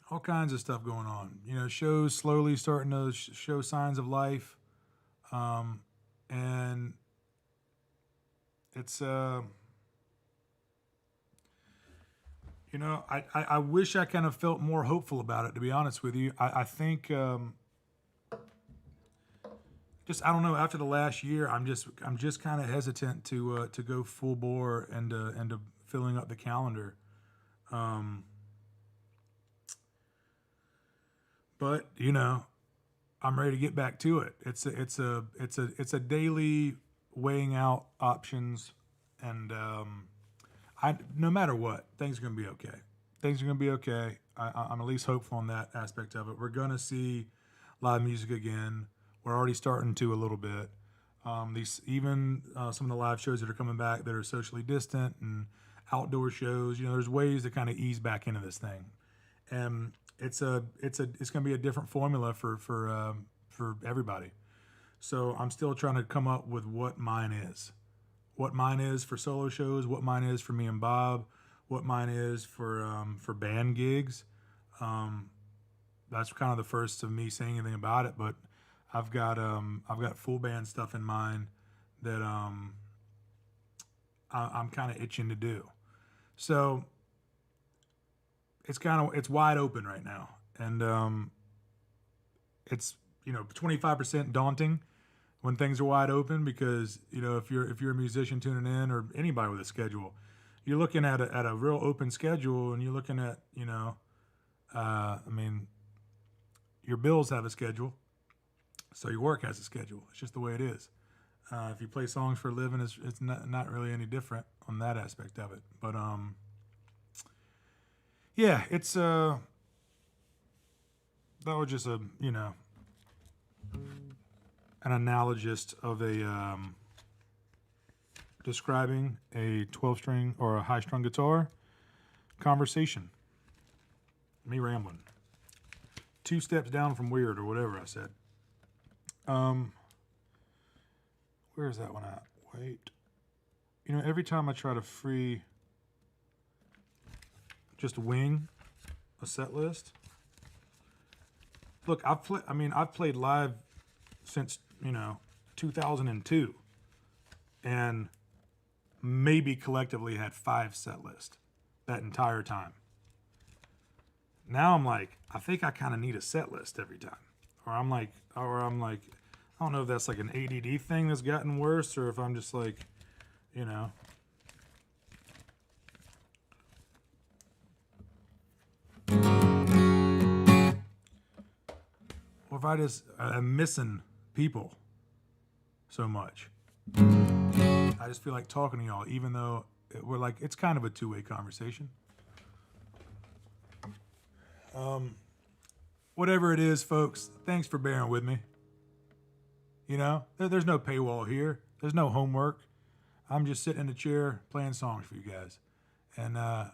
All kinds of stuff going on. Shows slowly starting to show signs of life. And it's I wish I kind of felt more hopeful about it, to be honest with you. I think I don't know, after the last year, I'm just kind of hesitant to go full bore and to filling up the calendar. But I'm ready to get back to it. It's a daily weighing out options, and no matter what, things are gonna be okay. Things are gonna be okay. I'm at least hopeful on that aspect of it. We're gonna see live music again. We're already starting to a little bit. Some of the live shows that are coming back that are socially distant and outdoor shows. There's ways to kind of ease back into this thing, and it's gonna be a different formula for everybody. So I'm still trying to come up with what mine is for solo shows, what mine is for me and Bob, what mine is for band gigs. That's kind of the first of me saying anything about it, but I've got full band stuff in mind that I'm kind of itching to do. So it's wide open right now, and it's 25% daunting when things are wide open, because if you're a musician tuning in, or anybody with a schedule, you're looking at a real open schedule, and you're looking at I mean, your bills have a schedule, so your work has a schedule. It's just the way it is. If you play songs for a living, it's not really any different on that aspect of it. But yeah, it's that was just a an analogist of a describing a 12-string or a high-strung guitar conversation. Me rambling. 2 steps down from weird or whatever I said. Where's that one at? Wait. Every time I try to just wing a set list. Look, I've played live since 2002, and maybe collectively had 5 set lists that entire time. Now I'm like, I think I kind of need a set list every time, or I'm like, I don't know if that's like an ADD thing that's gotten worse, or if I'm just like, or if I'm missing people so much. I just feel like talking to y'all, even though it's kind of a two-way conversation. Whatever it is, folks, thanks for bearing with me. There's no paywall here. There's no homework. I'm just sitting in a chair playing songs for you guys. And I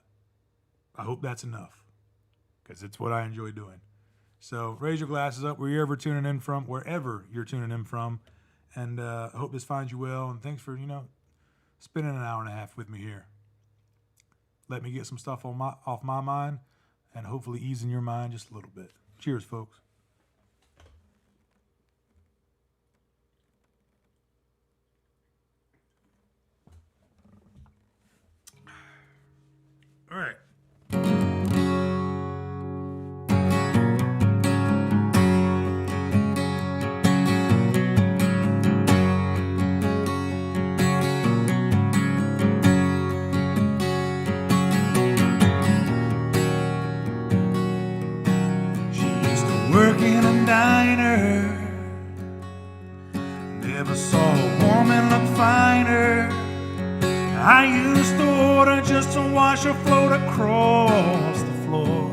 hope that's enough, because it's what I enjoy doing. So raise your glasses up wherever you're tuning in from, and I hope this finds you well. And thanks for spending an hour and a half with me here. Let me get some stuff off my mind, and hopefully easing your mind just a little bit. Cheers, folks. All right. Work in a diner, never saw a woman look finer. I used to order just to watch her float across the floor.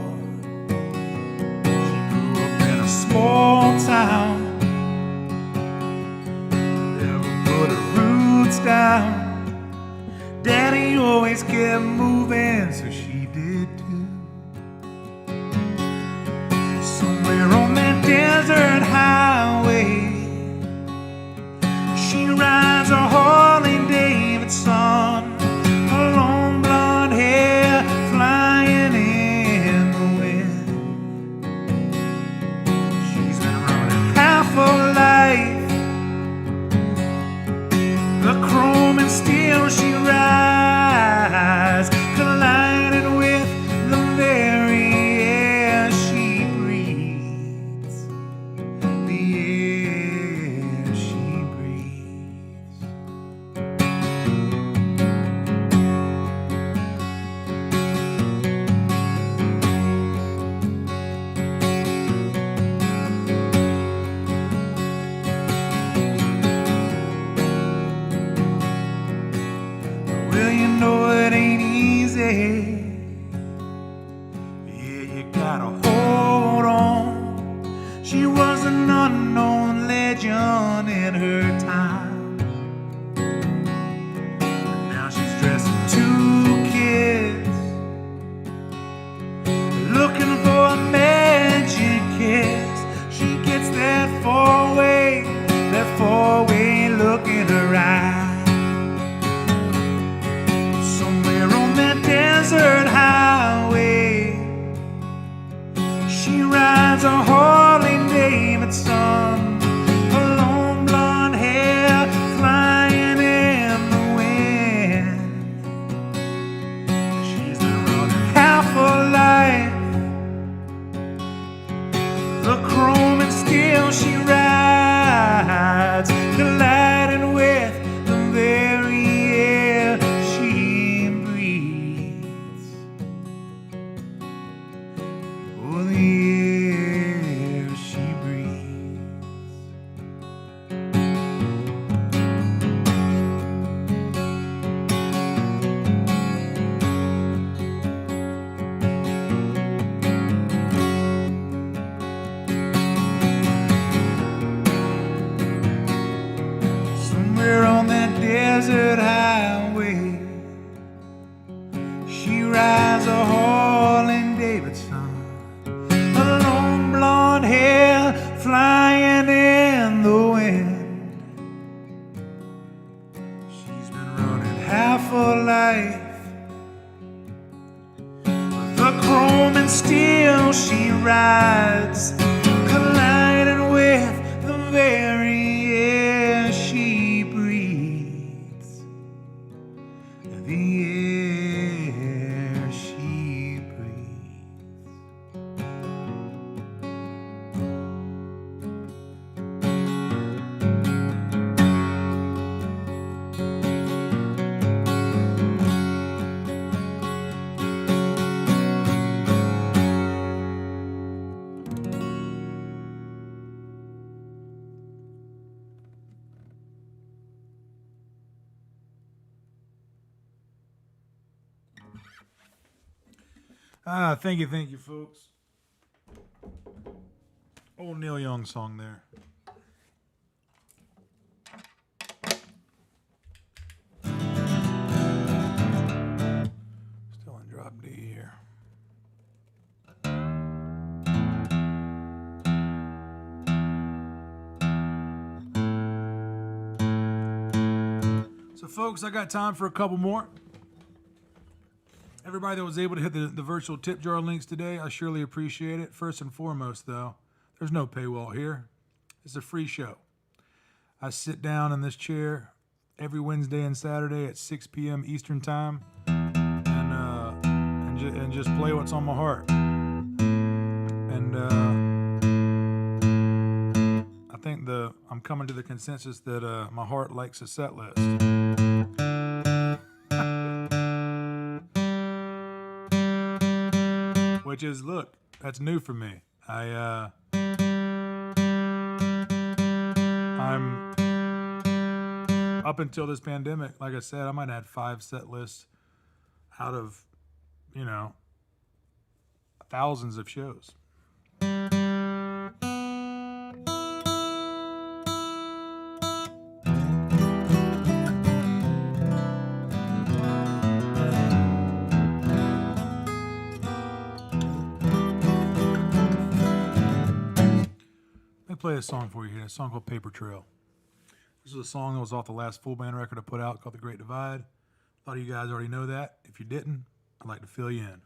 She grew up in a small town, never put her roots down. Daddy always kept moving, so she did too. Somewhere on that desert highway, she rides a Harley Davidson, her long blonde hair flying in the wind. She's been running half her life, the chrome and steel she rides, colliding with the very air she breathes, the air she breathes. Well, it ain't easy. Yeah, you gotta hold on. She was an unknown legend in her time. Now she's dressing 2 kids, looking for a magic kiss. She gets that four-way look in her eye. Somewhere on that desert highway, she rides a Harley Davidson, her long blonde hair flying in the wind. She's been running half her life, the chrome and steel she rides, colliding with the very air she breathes. for the air she breathes. Somewhere on that desert highway, she rides a Harley Davidson, her long blonde hair flying in the wind. She's been running half her life with the chrome and steel she rides, colliding with the very air she breathes. The air she breathes. Thank you, folks. Old Neil Young song there. Still in drop D here. So, folks, I got time for a couple more. Everybody that was able to hit the virtual tip jar links today, I surely appreciate it. First and foremost, though, there's no paywall here. It's a free show. I sit down in this chair every Wednesday and Saturday at 6 p.m. Eastern Time and just play what's on my heart. And I think I'm coming to the consensus that my heart likes a set list. Which is, look, that's new for me. I'm up until this pandemic, like I said, I might have had 5 set lists out of, thousands of shows. Play a song for you here, a song called Paper Trail. This is a song that was off the last full band record I put out called The Great Divide. A lot of you guys already know that. If you didn't, I'd like to fill you in.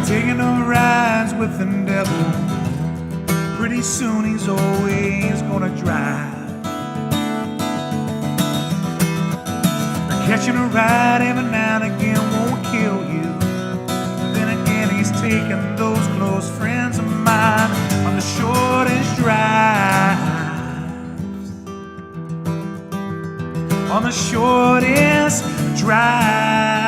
Taking a rides with the devil. Pretty soon he's always gonna drive. Catching a ride every now and again won't kill you. But then again, he's taking those close friends of mine on the shortest drives. On the shortest drives.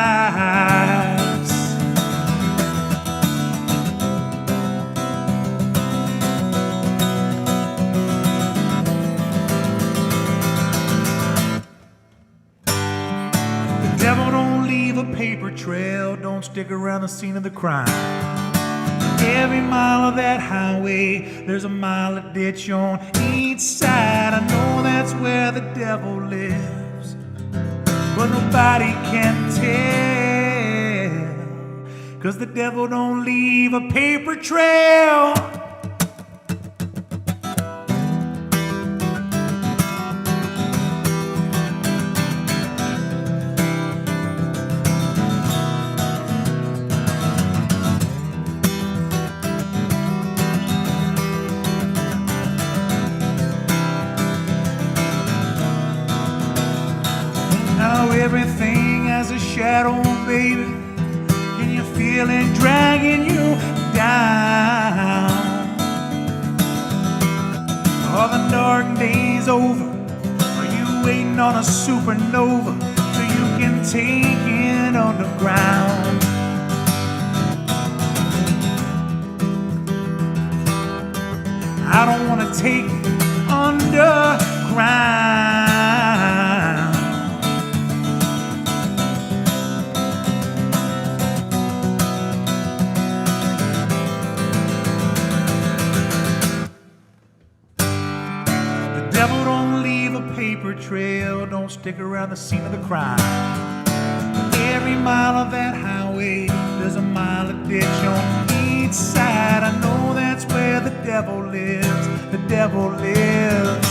Paper trail, don't stick around the scene of the crime. Every mile of that highway, there's a mile of ditch on each side. I know that's where the devil lives, but nobody can tell. 'cause the devil don't leave a paper trail. Now everything has a shadow, baby. Can you feel it dragging you down? Are the dark days over? Are you waiting on a supernova so you can take it underground? I don't want to take it underground. Devil don't leave a paper trail, don't stick around the scene of the crime. Every mile of that highway, there's a mile of ditch on each side. I know that's where the devil lives, the devil lives.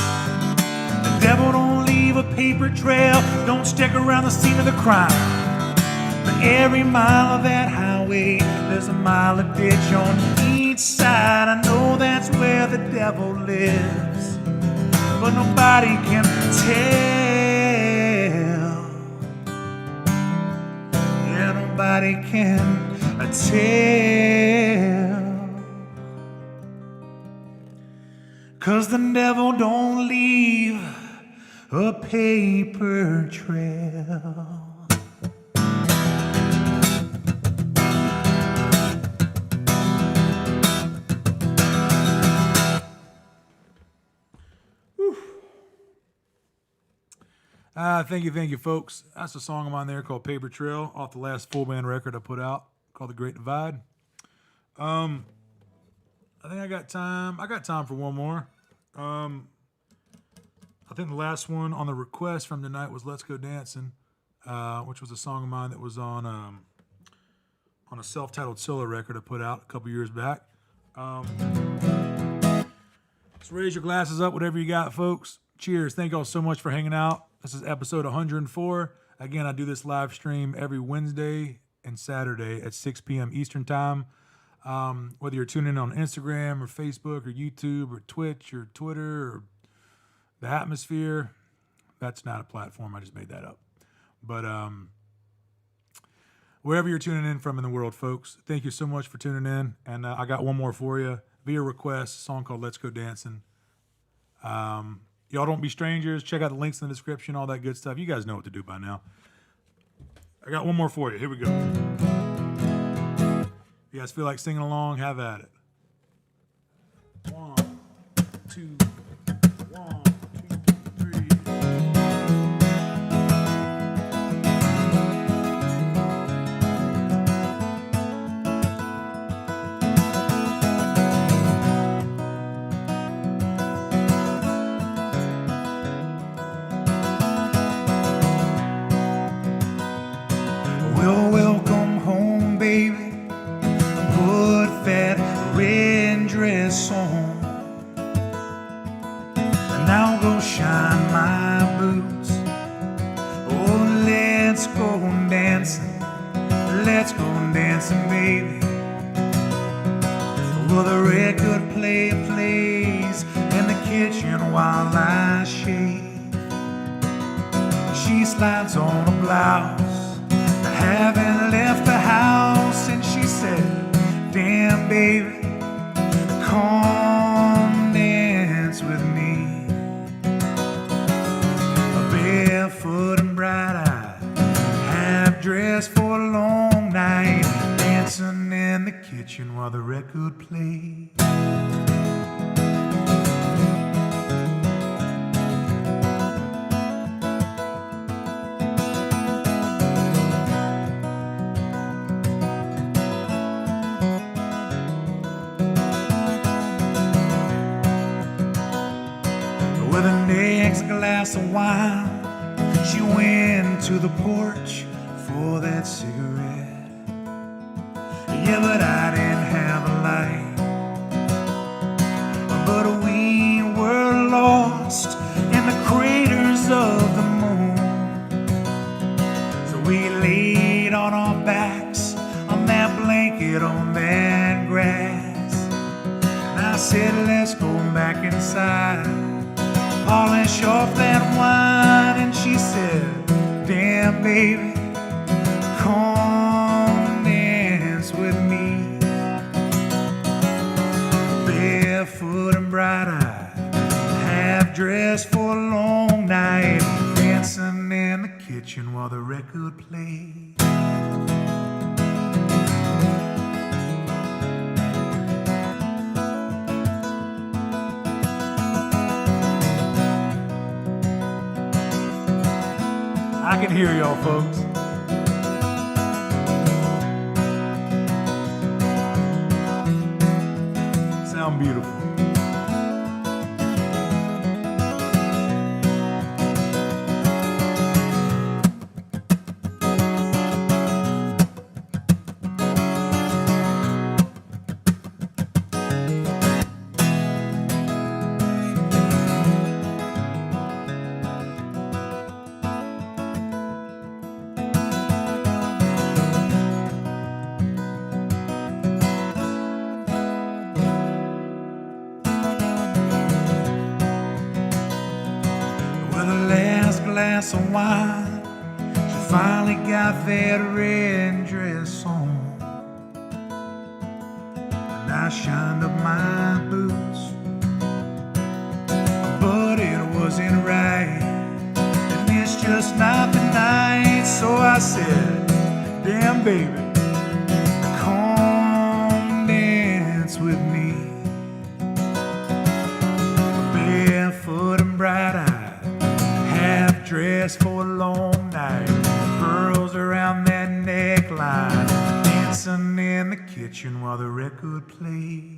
The devil don't leave a paper trail, don't stick around the scene of the crime. For every mile of that highway, there's a mile of ditch on each side. I know that's where the devil lives, but nobody can tell. Yeah, nobody can tell. 'Cause the devil don't leave a paper trail. Thank you, folks. That's a song of mine there called Paper Trail off the last full band record I put out called The Great Divide. I think I got time. I got time for one more. I think the last one on the request from tonight was Let's Go Dancing, which was a song of mine that was on a self-titled solo record I put out a couple years back. So raise your glasses up, whatever you got, folks. Cheers. Thank you all so much for hanging out. This is episode 104. Again, I do this live stream every Wednesday and Saturday at 6 p.m. Eastern Time. Whether you're tuning in on Instagram or Facebook or YouTube or Twitch or Twitter or the Atmosphere, that's not a platform. I just made that up. But wherever you're tuning in from in the world, folks, thank you so much for tuning in. And I got one more for you via request, a song called Let's Go Dancing. Y'all don't be strangers. Check out the links in the description, all that good stuff. You guys know what to do by now. I got one more for you. Here we go. If you guys feel like singing along, have at it. 1, 2, 1, 2, 3. Well, welcome home, baby. Put that red dress on, and now go shine my boots. Oh, let's go dancing. Let's go dancing, baby. Well, the record player plays in the kitchen while I shave. She slides on a blouse, haven't left the house, and she said, damn, baby, come dance with me. Barefoot and bright-eyed, half dressed for a long night, dancing in the kitchen while the record played. With the next glass of wine, she went to the porch for that cigarette. Yeah, but I didn't have a light. But we were lost in the craters of the moon. So we laid on our backs on that blanket, on that grass. And I said, let's go back inside, polish off that wine. And she said, damn baby, come dance with me. Barefoot and bright-eyed, half dressed for a long night, dancing in the kitchen while the record played. I can hear y'all, folks. Sound beautiful. Glass of wine, she finally got that red dress on, and I shined up my boots, but it wasn't right, and it's just not the night. So I said, damn baby, come dance with me. Barefoot and bright-eyed, dressed for a long night, pearls around that neckline, dancing in the kitchen while the record played.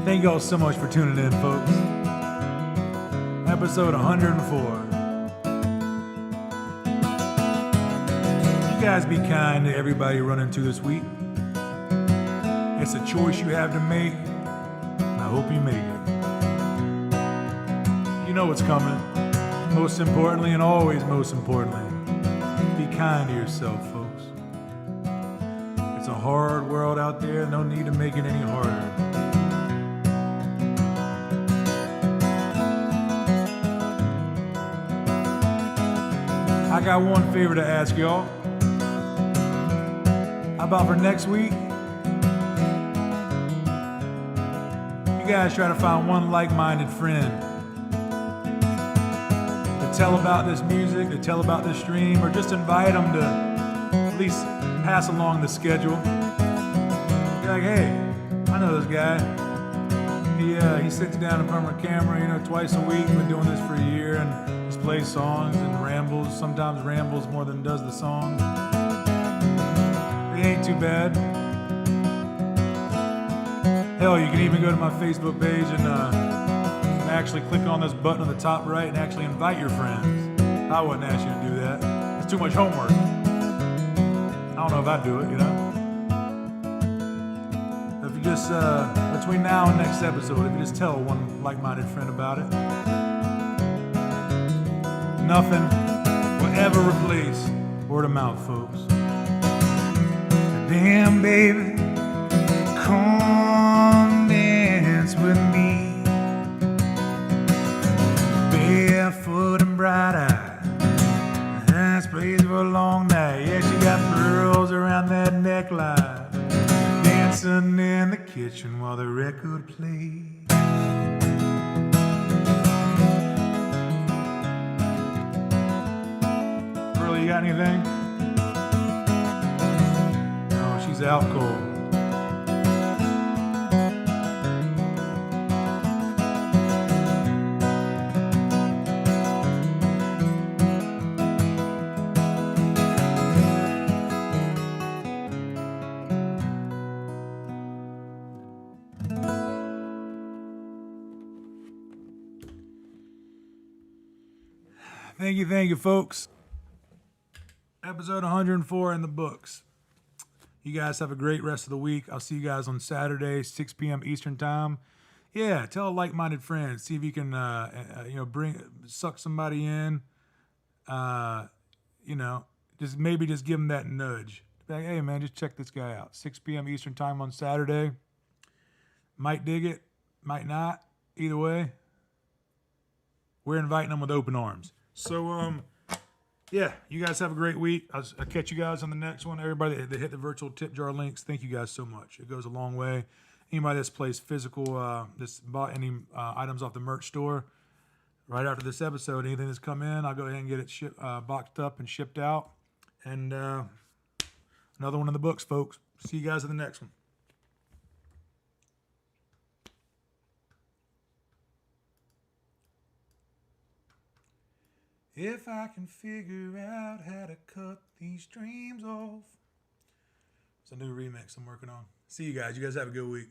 Thank y'all so much for tuning in, folks. Episode 104. You guys be kind to everybody you run into this week. It's a choice you have to make. I hope you make it. You know what's coming. Most importantly, and always most importantly, be kind to yourself, folks. It's a hard world out there. No need to make it any harder. I got one favor to ask y'all. How about for next week? You guys try to find one like-minded friend to tell about this music, to tell about this stream, or just invite them to at least pass along the schedule. Be like, hey, I know this guy. He sits down in front of a camera, twice a week. Been doing this for a year, and just plays songs and rambles. Sometimes rambles more than does the song. It ain't too bad. Hell, you can even go to my Facebook page and actually click on this button on the top right and actually invite your friends. I wouldn't ask you to do that. It's too much homework. I don't know if I'd do it, If you just, between now and next episode, if you just tell one like-minded friend about it, nothing will ever replace word of mouth, folks. Damn baby, come dance with me. Barefoot and bright-eyed, that's plays for a long night. Yeah, she got pearls around that neckline, dancing in the kitchen while the record played. Pearl, you got anything? No, she's out cold. Thank you, folks. Episode 104 in the books. You guys have a great rest of the week. I'll see you guys on Saturday, 6 p.m. Eastern time. Yeah, tell a like-minded friend. See if you can, suck somebody in. Just give them that nudge. Be like, hey, man, just check this guy out. 6 p.m. Eastern time on Saturday. Might dig it, might not. Either way, we're inviting them with open arms. So, yeah, you guys have a great week. I'll catch you guys on the next one. Everybody that hit the virtual tip jar links, thank you guys so much. It goes a long way. Anybody that's placed physical, that's bought any items off the merch store, right after this episode, anything that's come in, I'll go ahead and get it boxed up and shipped out. And another one in the books, folks. See you guys in the next one. If I can figure out how to cut these dreams off. It's a new remix I'm working on. See you guys. You guys have a good week.